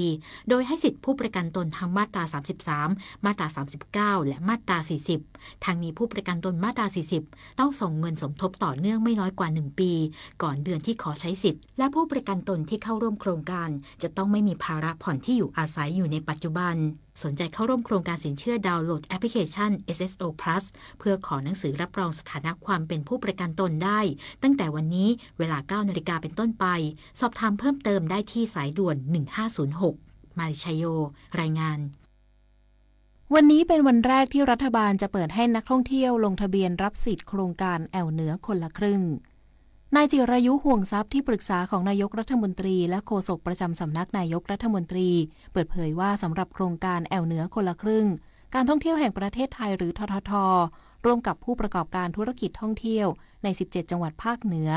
โดยให้สิทธิผู้ประกันตนทั้งมาตรา 33 มาตรา 39 และมาตรา 40 ทางนี้ผู้ประกันตนมาตรา 40 ต้องส่งเงินสมทบต่อเนื่องไม่น้อยกว่า 1 ปีก่อนเดือนที่ขอใช้สิทธิ์และผู้ประกันตนที่เข้าร่วมโครงการจะต้องไม่มีภาระผ่อนที่อยู่อาศัยอยู่ในปัจจุบันสนใจเข้าร่วมโครงการสินเชื่อดาวน์โหลดแอปพลิเคชัน SSO Plus เพื่อขอหนังสือรับรองสถานะความเป็นผู้ประกันตนได้ตั้งแต่วันนี้เวลา 9 นาฬิกาเป็นต้นไปสอบถามเพิ่มเติมได้ที่สายด่วน 1506 มาริชัยโยรายงานวันนี้เป็นวันแรกที่รัฐบาลจะเปิดให้นักท่องเที่ยวลงทะเบียนรับสิทธิ์โครงการแอวเหนือคนละครึ่งนายจิรายุห่วงทรัพย์ที่ปรึกษาของนายกรัฐมนตรีและโฆษกประจำสำนักนายกรัฐมนตรีเปิดเผยว่าสำหรับโครงการแอวเหนือคนละครึ่งการท่องเที่ยวแห่งประเทศไทยหรือททท.ร่วมกับผู้ประกอบการธุรกิจท่องเที่ยวใน17จังหวัดภาคเหนือ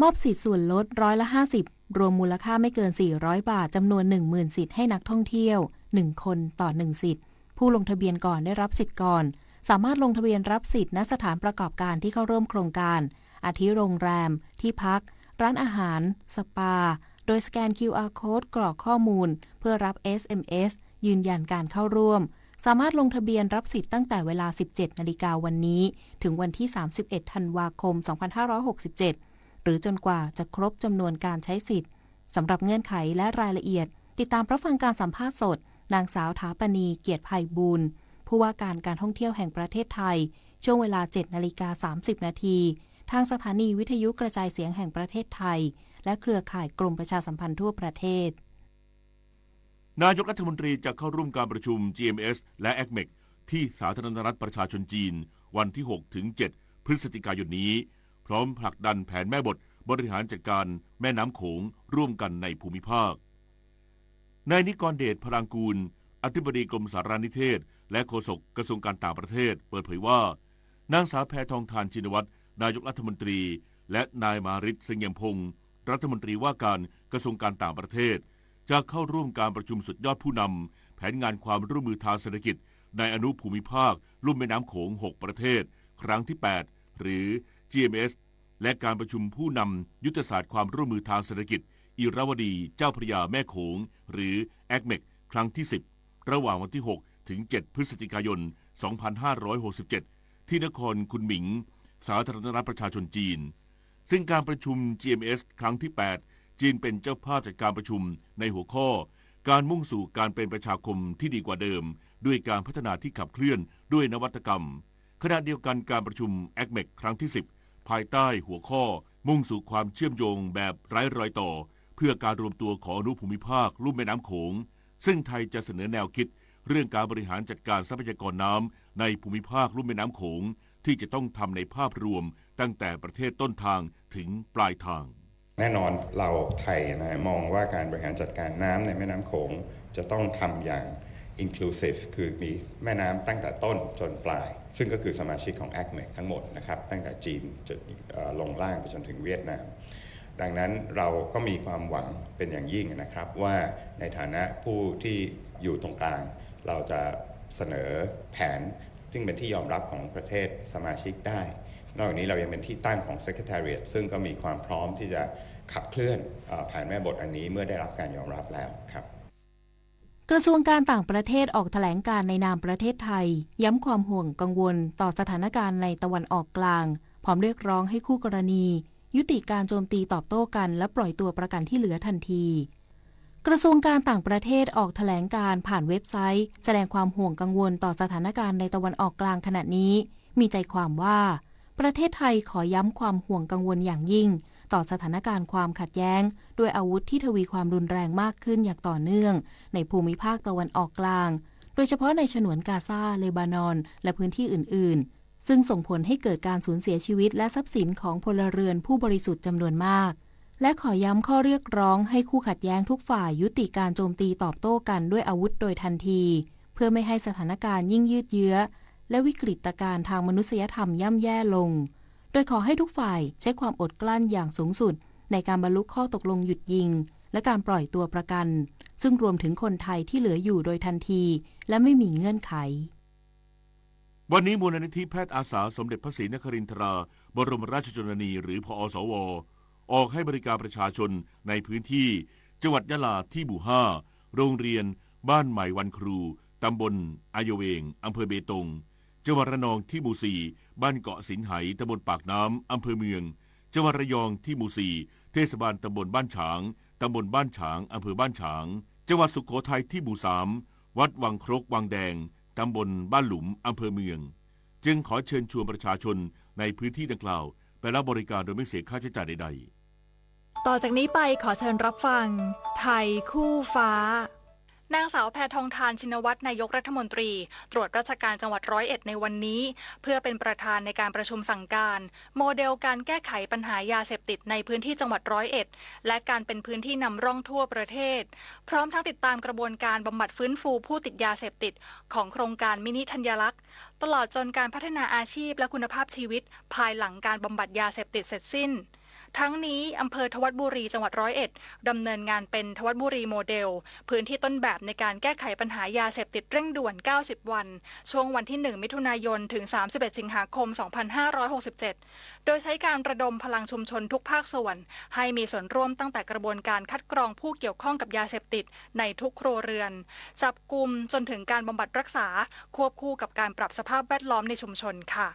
มอบสิทธิส่วนลดร้อยละ 50รวมมูลค่าไม่เกิน400บาทจำนวน 10,000 สิทธิ์ให้นักท่องเที่ยว1คนต่อ1สิทธิ์ผู้ลงทะเบียนก่อนได้รับสิทธิ์ก่อนสามารถลงทะเบียนรับสิทธิ์ณสถานประกอบการที่เข้าร่วมโครงการอาทิโรงแรมที่พักร้านอาหารสปาโดยสแกน QR Code กรอกข้อมูลเพื่อรับ SMS ยืนยันการเข้าร่วมสามารถลงทะเบียนรับสิทธิ์ตั้งแต่เวลา 17 นาฬิกาวันนี้ถึงวันที่ 31 ธันวาคม 2567 หรือจนกว่าจะครบจำนวนการใช้สิทธิ์สำหรับเงื่อนไขและรายละเอียดติดตามรับฟังการสัมภาษณ์สดนางสาวถาปณีเกียรติไพบูลย์ผู้ว่าการท่องเที่ยวแห่งประเทศไทยช่วงเวลา 7:30 นาทีทางสถานีวิทยุกระจายเสียงแห่งประเทศไทยและเครือข่ายกรมประชาสัมพันธ์ทั่วประเทศนายกรัฐมนตรีจะเข้าร่วมการประชุม GMS และ ACMEC ที่สาธารณรัฐประชาชนจีนวันที่ 6-7 พฤศจิกายนนี้พร้อมผลักดันแผนแม่บทบริหารจัดการแม่น้ำโขงร่วมกันในภูมิภาคนายนิกรเดชพลางกูลอธิบดีกรมสารนิเทศและโฆษกกระทรวงการต่างประเทศเปิดเผยว่านางสาวแพทองธารชินวัตรนายกรัฐมนตรีและนายมาริศ เสงี่ยมพงศ์รัฐมนตรีว่าการกระทรวงการต่างประเทศจะเข้าร่วมการประชุมสุดยอดผู้นำแผนงานความร่วมมือทางเศรษฐกิจในอนุภูมิภาคลุ่มแม่น้ำโขง6ประเทศครั้งที่8หรือ GMS และการประชุมผู้นำยุทธศาสตร์ความร่วมมือทางเศรษฐกิจอิราวดีเจ้าพระยาแม่โขงหรือ ACMEC ครั้งที่10ระหว่างวันที่6-7 พฤศจิกายน 2567ที่นครคุนหมิงสาธารณรัฐประชาชนจีนซึ่งการประชุม GMS ครั้งที่8จีนเป็นเจ้าภาพจัดการประชุมในหัวข้อการมุ่งสู่การเป็นประชาคมที่ดีกว่าเดิมด้วยการพัฒนาที่ขับเคลื่อนด้วยนวัตกรรมขณะเดียวกันการประชุม ACMEC ครั้งที่10ภายใต้หัวข้อมุ่งสู่ความเชื่อมโยงแบบไร้รอยต่อเพื่อการรวมตัวของอนุภูมิภาคลุ่มแม่น้ำโขงซึ่งไทยจะเสนอแนวคิด เรื่องการบริหารจัดการทรัพยากรน้ำในภูมิภาคลุ่มแม่น้ำโขงที่จะต้องทำในภาพรวมตั้งแต่ประเทศต้นทางถึงปลายทางแน่นอนเราไทยนะมองว่าการบริหารจัดการน้ำในแม่น้ำโขงจะต้องทำอย่าง inclusive คือมีแม่น้ำตั้งแต่ต้นจนปลายซึ่งก็คือสมาชิกของ ACMEC ทั้งหมดนะครับตั้งแต่จีนจนลงล่างไปจนถึงเวียดนามดังนั้นเราก็มีความหวังเป็นอย่างยิ่งนะครับว่าในฐานะผู้ที่อยู่ตรงกลางเราจะเสนอแผนซึ่งเป็นที่ยอมรับของประเทศสมาชิกได้นอกจากนี้เรายังเป็นที่ตั้งของ Secretariat ซึ่งก็มีความพร้อมที่จะขับเคลื่อนแผนแม่บทอันนี้เมื่อได้รับการยอมรับแล้วครับกระทรวงการต่างประเทศออกแถลงการในนามประเทศไทยย้ำความห่วงกังวลต่อสถานการณ์ในตะวันออกกลางพร้อมเรียกร้องให้คู่กรณียุติการโจมตีตอบโต้กันและปล่อยตัวประกันที่เหลือทันทีกระทรวงการต่างประเทศออกแถลงการผ่านเว็บไซต์แสดงความห่วงกังวลต่อสถานการณ์ในตะวันออกกลางขณะนี้มีใจความว่าประเทศไทยขอย้ำความห่วงกังวลอย่างยิ่งต่อสถานการณ์ความขัดแย้งด้วยอาวุธที่ทวีความรุนแรงมากขึ้นอย่างต่อเนื่องในภูมิภาคตะวันออกกลางโดยเฉพาะในฉนวนกาซาเลบานอนและพื้นที่อื่นๆซึ่งส่งผลให้เกิดการสูญเสียชีวิตและทรัพย์สินของพลเรือนผู้บริสุทธิ์จำนวนมากและขอย้ำข้อเรียกร้องให้คู่ขัดแย้งทุกฝ่ายยุติการโจมตีตอบโต้กันด้วยอาวุธโดยทันทีเพื่อไม่ให้สถานการณ์ยิ่งยืดเยื้อและวิกฤตการณ์ทางมนุษยธรรมย่ำแย่ลงโดยขอให้ทุกฝ่ายใช้ความอดกลั้นอย่างสูงสุดในการบรรลุข้อตกลงหยุดยิงและการปล่อยตัวประกันซึ่งรวมถึงคนไทยที่เหลืออยู่โดยทันทีและไม่มีเงื่อนไขวันนี้มูลนิธิแพทย์อาสาสมเด็จพระศรีนครินทราบรมราชชนนีหรือพอสวออกให้บริการประชาชนในพื้นที่จังหวัดยะลาที่หมู่ 5โรงเรียนบ้านใหม่วันครูตำบลอายเวงอำเภอเบตงจังหวัดระนองที่หมู่ 4บ้านเกาะสินไหตำบลปากน้ำอำเภอเมืองจังหวัดระยองที่หมู่ 4เทศบาลตำบลบ้านฉางตำบลบ้านฉางอำเภอบ้านฉางจังหวัดสุโขทัยที่หมู่ 3วัดวังครกวังแดงตำบลบ้านหลุมอำเภอเมืองจึงขอเชิญชวนประชาชนในพื้นที่ดังกล่าวไปรับบริการโดยไม่เสียค่าใช้จ่ายใดๆต่อจากนี้ไปขอเชิญรับฟังไทยคู่ฟ้านางสาวแพทองธารชินวัตรนายกรัฐมนตรีตรวจราชการจังหวัด101ในวันนี้เพื่อเป็นประธานในการประชุมสั่งการโมเดลการแก้ไขปัญหายาเสพติดในพื้นที่จังหวัด101และการเป็นพื้นที่นำร่องทั่วประเทศพร้อมทั้งติดตามกระบวนการบำบัดฟื้นฟูผู้ติดยาเสพติดของโครงการมินิธัญลักษณ์ตลอดจนการพัฒนาอาชีพและคุณภาพชีวิตภายหลังการบำบัดยาเสพติดเสร็จสิ้นทั้งนี้อำเภอทวัดบุรีจังหวัด101ดำเนินงานเป็นทวัดบุรีโมเดลพื้นที่ต้นแบบในการแก้ไขปัญหายาเสพติดเร่งด่วน90วันช่วงวันที่1มิถุนายนถึง31สิงหาคม2567โดยใช้การระดมพลังชุมชนทุกภาคส่วนให้มีส่วนร่วมตั้งแต่กระบวนการคัดกรองผู้เกี่ยวข้องกับยาเสพติดในทุกครัวเรือนจับกุมจนถึงการบำบัดรักษาควบคู่กับการปรับสภาพแวดล้อมในชุมชนค่ะ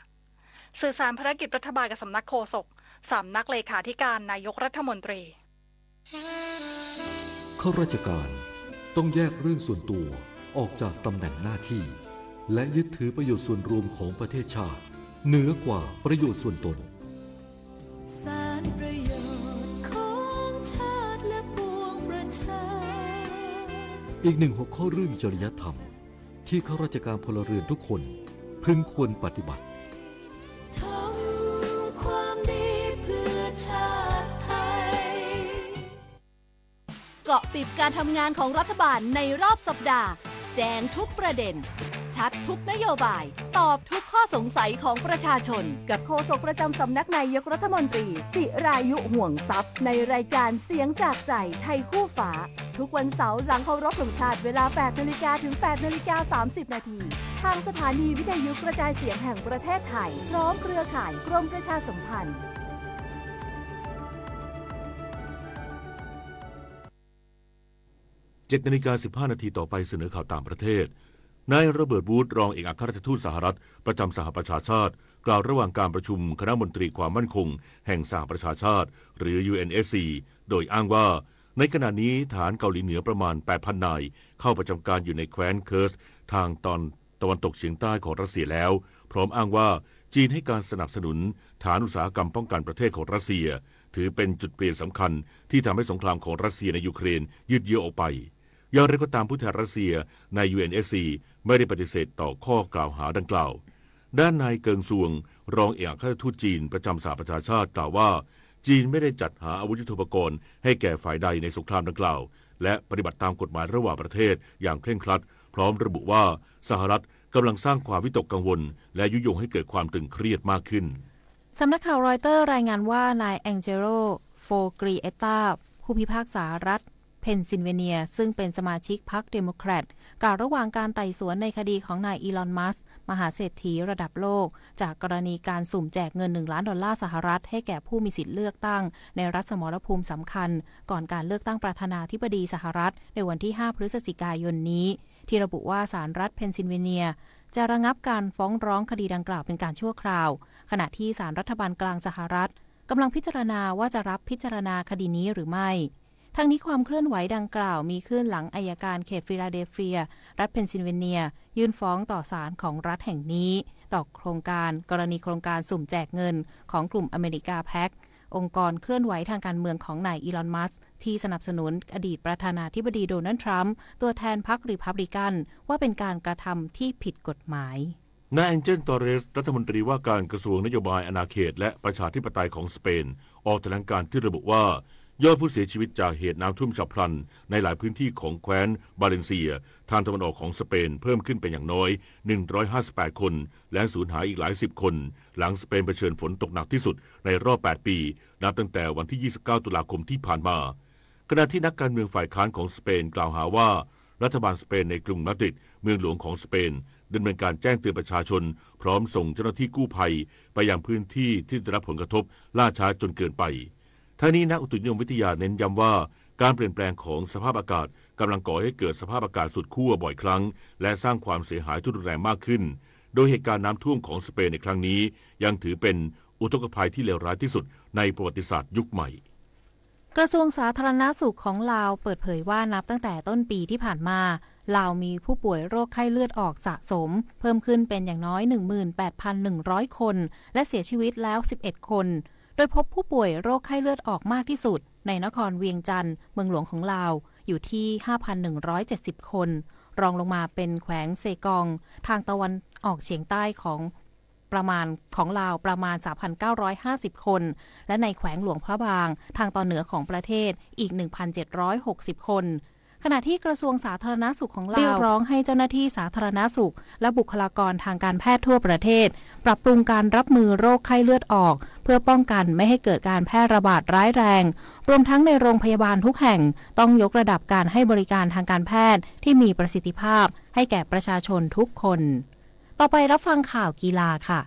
สื่อสารภารกิจรัฐบาลกับสำนักโฆษกสำนักเลขาธิการนายกรัฐมนตรีข้าราชการต้องแยกเรื่องส่วนตัวออกจากตำแหน่งหน้าที่และยึดถือประโยชน์ส่วนรวมของประเทศชาติเหนือกว่าประโยชน์ส่วนตนสารประโยชน์ของชาติและปวงประชาอีกหนึ่งหัวข้อเรื่องจริยธรรมที่ข้าราชการพลเรือนทุกคนพึงควรปฏิบัติเกาะติดการทำงานของรัฐบาลในรอบสัปดาห์แจ้งทุกประเด็นชัดทุกนโยบายตอบทุกข้อสงสัยของประชาชนกับโฆษกประจำสำนักนายกรัฐมนตรีจิรายุห่วงทรัพย์ในรายการเสียงจากใจไทยคู่ฟ้าทุกวันเสาร์หลังเคารพธงชาติเวลา 8 นาฬิกาถึง 8 นาฬิกา 30 นาทีทางสถานีวิทยุกระจายเสียงแห่งประเทศไทยพร้อมเครือข่ายกรมประชาสัมพันธ์7:15 นาทีต่อไปเสนอข่าวต่างประเทศนายโรเบิร์ตวูดรองเอกอัครราชทูตสหรัฐประจำสหประชาชาติกล่าวระหว่างการประชุมคณะมนตรีความมั่นคงแห่งสหประชาชาติหรือ UNSC โดยอ้างว่าในขณะนี้ฐานเกาหลีเหนือประมาณ 8,000 นายเข้าประจำการอยู่ในแคว้นเคิร์สทางตะวันตกเฉียงใต้ของรัสเซียแล้วพร้อมอ้างว่าจีนให้การสนับสนุนฐานอุตสาหกรรมป้องกันประเทศของรัสเซียถือเป็นจุดเปลี่ยนสำคัญที่ทำให้สงครามของรัสเซียในยูเครนยืดเยื้อออกไป อย่างไรก็ตามผู้แทนรัสเซียใน UNSC ไม่ได้ปฏิเสธต่อข้อกล่าวหาดังกล่าวด้านนายเกิงซวงรองเอกอัครราชทูตจีนประจำสหประชาชาติกล่าวว่าจีนไม่ได้จัดหาอาวุธยุทโธปกรณ์ให้แก่ฝ่ายใดในสงครามดังกล่าวและปฏิบัติตามกฎหมายระหว่างประเทศอย่างเคร่งครัดพร้อมระบุว่าสหรัฐกำลังสร้างความวิตกกังวลและยุยงให้เกิดความตึงเครียดมากขึ้นสำนักข่าวรอยเตอร์รายงานว่านายแองเจโรโฟกรีเอตาผู้พิพากษารัฐเพนซิลเวเนียซึ่งเป็นสมาชิกพรรคเดโมแครตกล่าวระหว่างการไต่สวนในคดีของนายอีลอนมัสก์มหาเศรษฐีระดับโลกจากกรณีการสุ่มแจกเงิน$1 ล้านสหรัฐให้แก่ผู้มีสิทธิ์เลือกตั้งในรัฐสมรภูมิสำคัญก่อนการเลือกตั้งประธานาธิบดีสหรัฐในวันที่5 พฤศจิกายนนี้ที่ระบุว่าศาลรัฐเพนซิลเวเนียจะระงับการฟ้องร้องคดีดังกล่าวเป็นการชั่วคราวขณะที่ศาลรัฐบาลกลางสหรัฐกำลังพิจารณาว่าจะรับพิจารณาคดีนี้หรือไม่ทั้งนี้ความเคลื่อนไหวดังกล่าวมีขึ้นหลังอัยการเขตฟิลาเดลเฟียรัฐเพนซิลเวเนียยื่นฟ้องต่อศาลของรัฐแห่งนี้ต่อโครงการกรณีโครงการสุ่มแจกเงินของกลุ่มอเมริกาแพ็คองค์กรเคลื่อนไหวทางการเมืองของนายอีลอนมัสก์ที่สนับสนุนอดีตประธานาธิบดีโดนัลด์ทรัมป์ตัวแทนพรรครีพับลิกันว่าเป็นการกระทำที่ผิดกฎหมายนายแองเจล ตอเรสรัฐมนตรีว่าการกระทรวงนโยบายอาณาเขตและประชาธิปไตยของสเปนออกแถลงการณ์ที่ระบุว่ายอดผู้เสียชีวิตจากเหตุน้ำท่วมฉับพลันในหลายพื้นที่ของแคว้นบาเลนเซียทางตะวันออกของสเปนเพิ่มขึ้นเป็นอย่างน้อย158คนและสูญหายอีกหลาย10คนหลังสเปนเผชิญฝนตกหนักที่สุดในรอบ8ปีนับตั้งแต่วันที่29ตุลาคมที่ผ่านมาขณะที่นักการเมืองฝ่ายค้านของสเปนกล่าวหาว่ารัฐบาลสเปนในกรุงมาดริดเมืองหลวงของสเปนดำเนินการแจ้งเตือนประชาชนพร้อมส่งเจ้าหน้าที่กู้ภัยไปยังพื้นที่ที่ได้รับผลกระทบล่าช้าจนเกินไปทั้งนี้นักอุตุนิยมวิทยาเน้นย้ำว่าการเปลี่ยนแปลงของสภาพอากาศกำลังก่อให้เกิดสภาพอากาศสุดขั้วบ่อยครั้งและสร้างความเสียหายที่รุนแรงมากขึ้นโดยเหตุการณ์น้ำท่วมของสเปนในครั้งนี้ยังถือเป็นอุทกภัยที่เลวร้ายที่สุดในประวัติศาสตร์ยุคใหม่กระทรวงสาธารณสุขของลาวเปิดเผยว่านับตั้งแต่ต้นปีที่ผ่านมาลาวมีผู้ป่วยโรคไข้เลือดออกสะสมเพิ่มขึ้นเป็นอย่างน้อย 18,100 คนและเสียชีวิตแล้ว11คนโดยพบผู้ป่วยโรคไข้เลือดออกมากที่สุดในนครเวียงจันทร์เมืองหลวงของลาวอยู่ที่ 5,170 คนรองลงมาเป็นแขวงเซกองทางตะวันออกเฉียงใต้ของลาวประมาณ 3,950 คนและในแขวงหลวงพระบางทางตอนเหนือของประเทศอีก 1,760 คนขณะที่กระทรวงสาธารณสุขของลาวเรียกร้องให้เจ้าหน้าที่สาธารณสุขและบุคลากรทางการแพทย์ทั่วประเทศปรับปรุงการรับมือโรคไข้เลือดออกเพื่อป้องกันไม่ให้เกิดการแพร่ระบาดร้ายแรงรวมทั้งในโรงพยาบาลทุกแห่งต้องยกระดับการให้บริการทางการแพทย์ที่มีประสิทธิภาพให้แก่ประชาชนทุกคนต่อไปรับฟังข่าวกีฬาค่ะ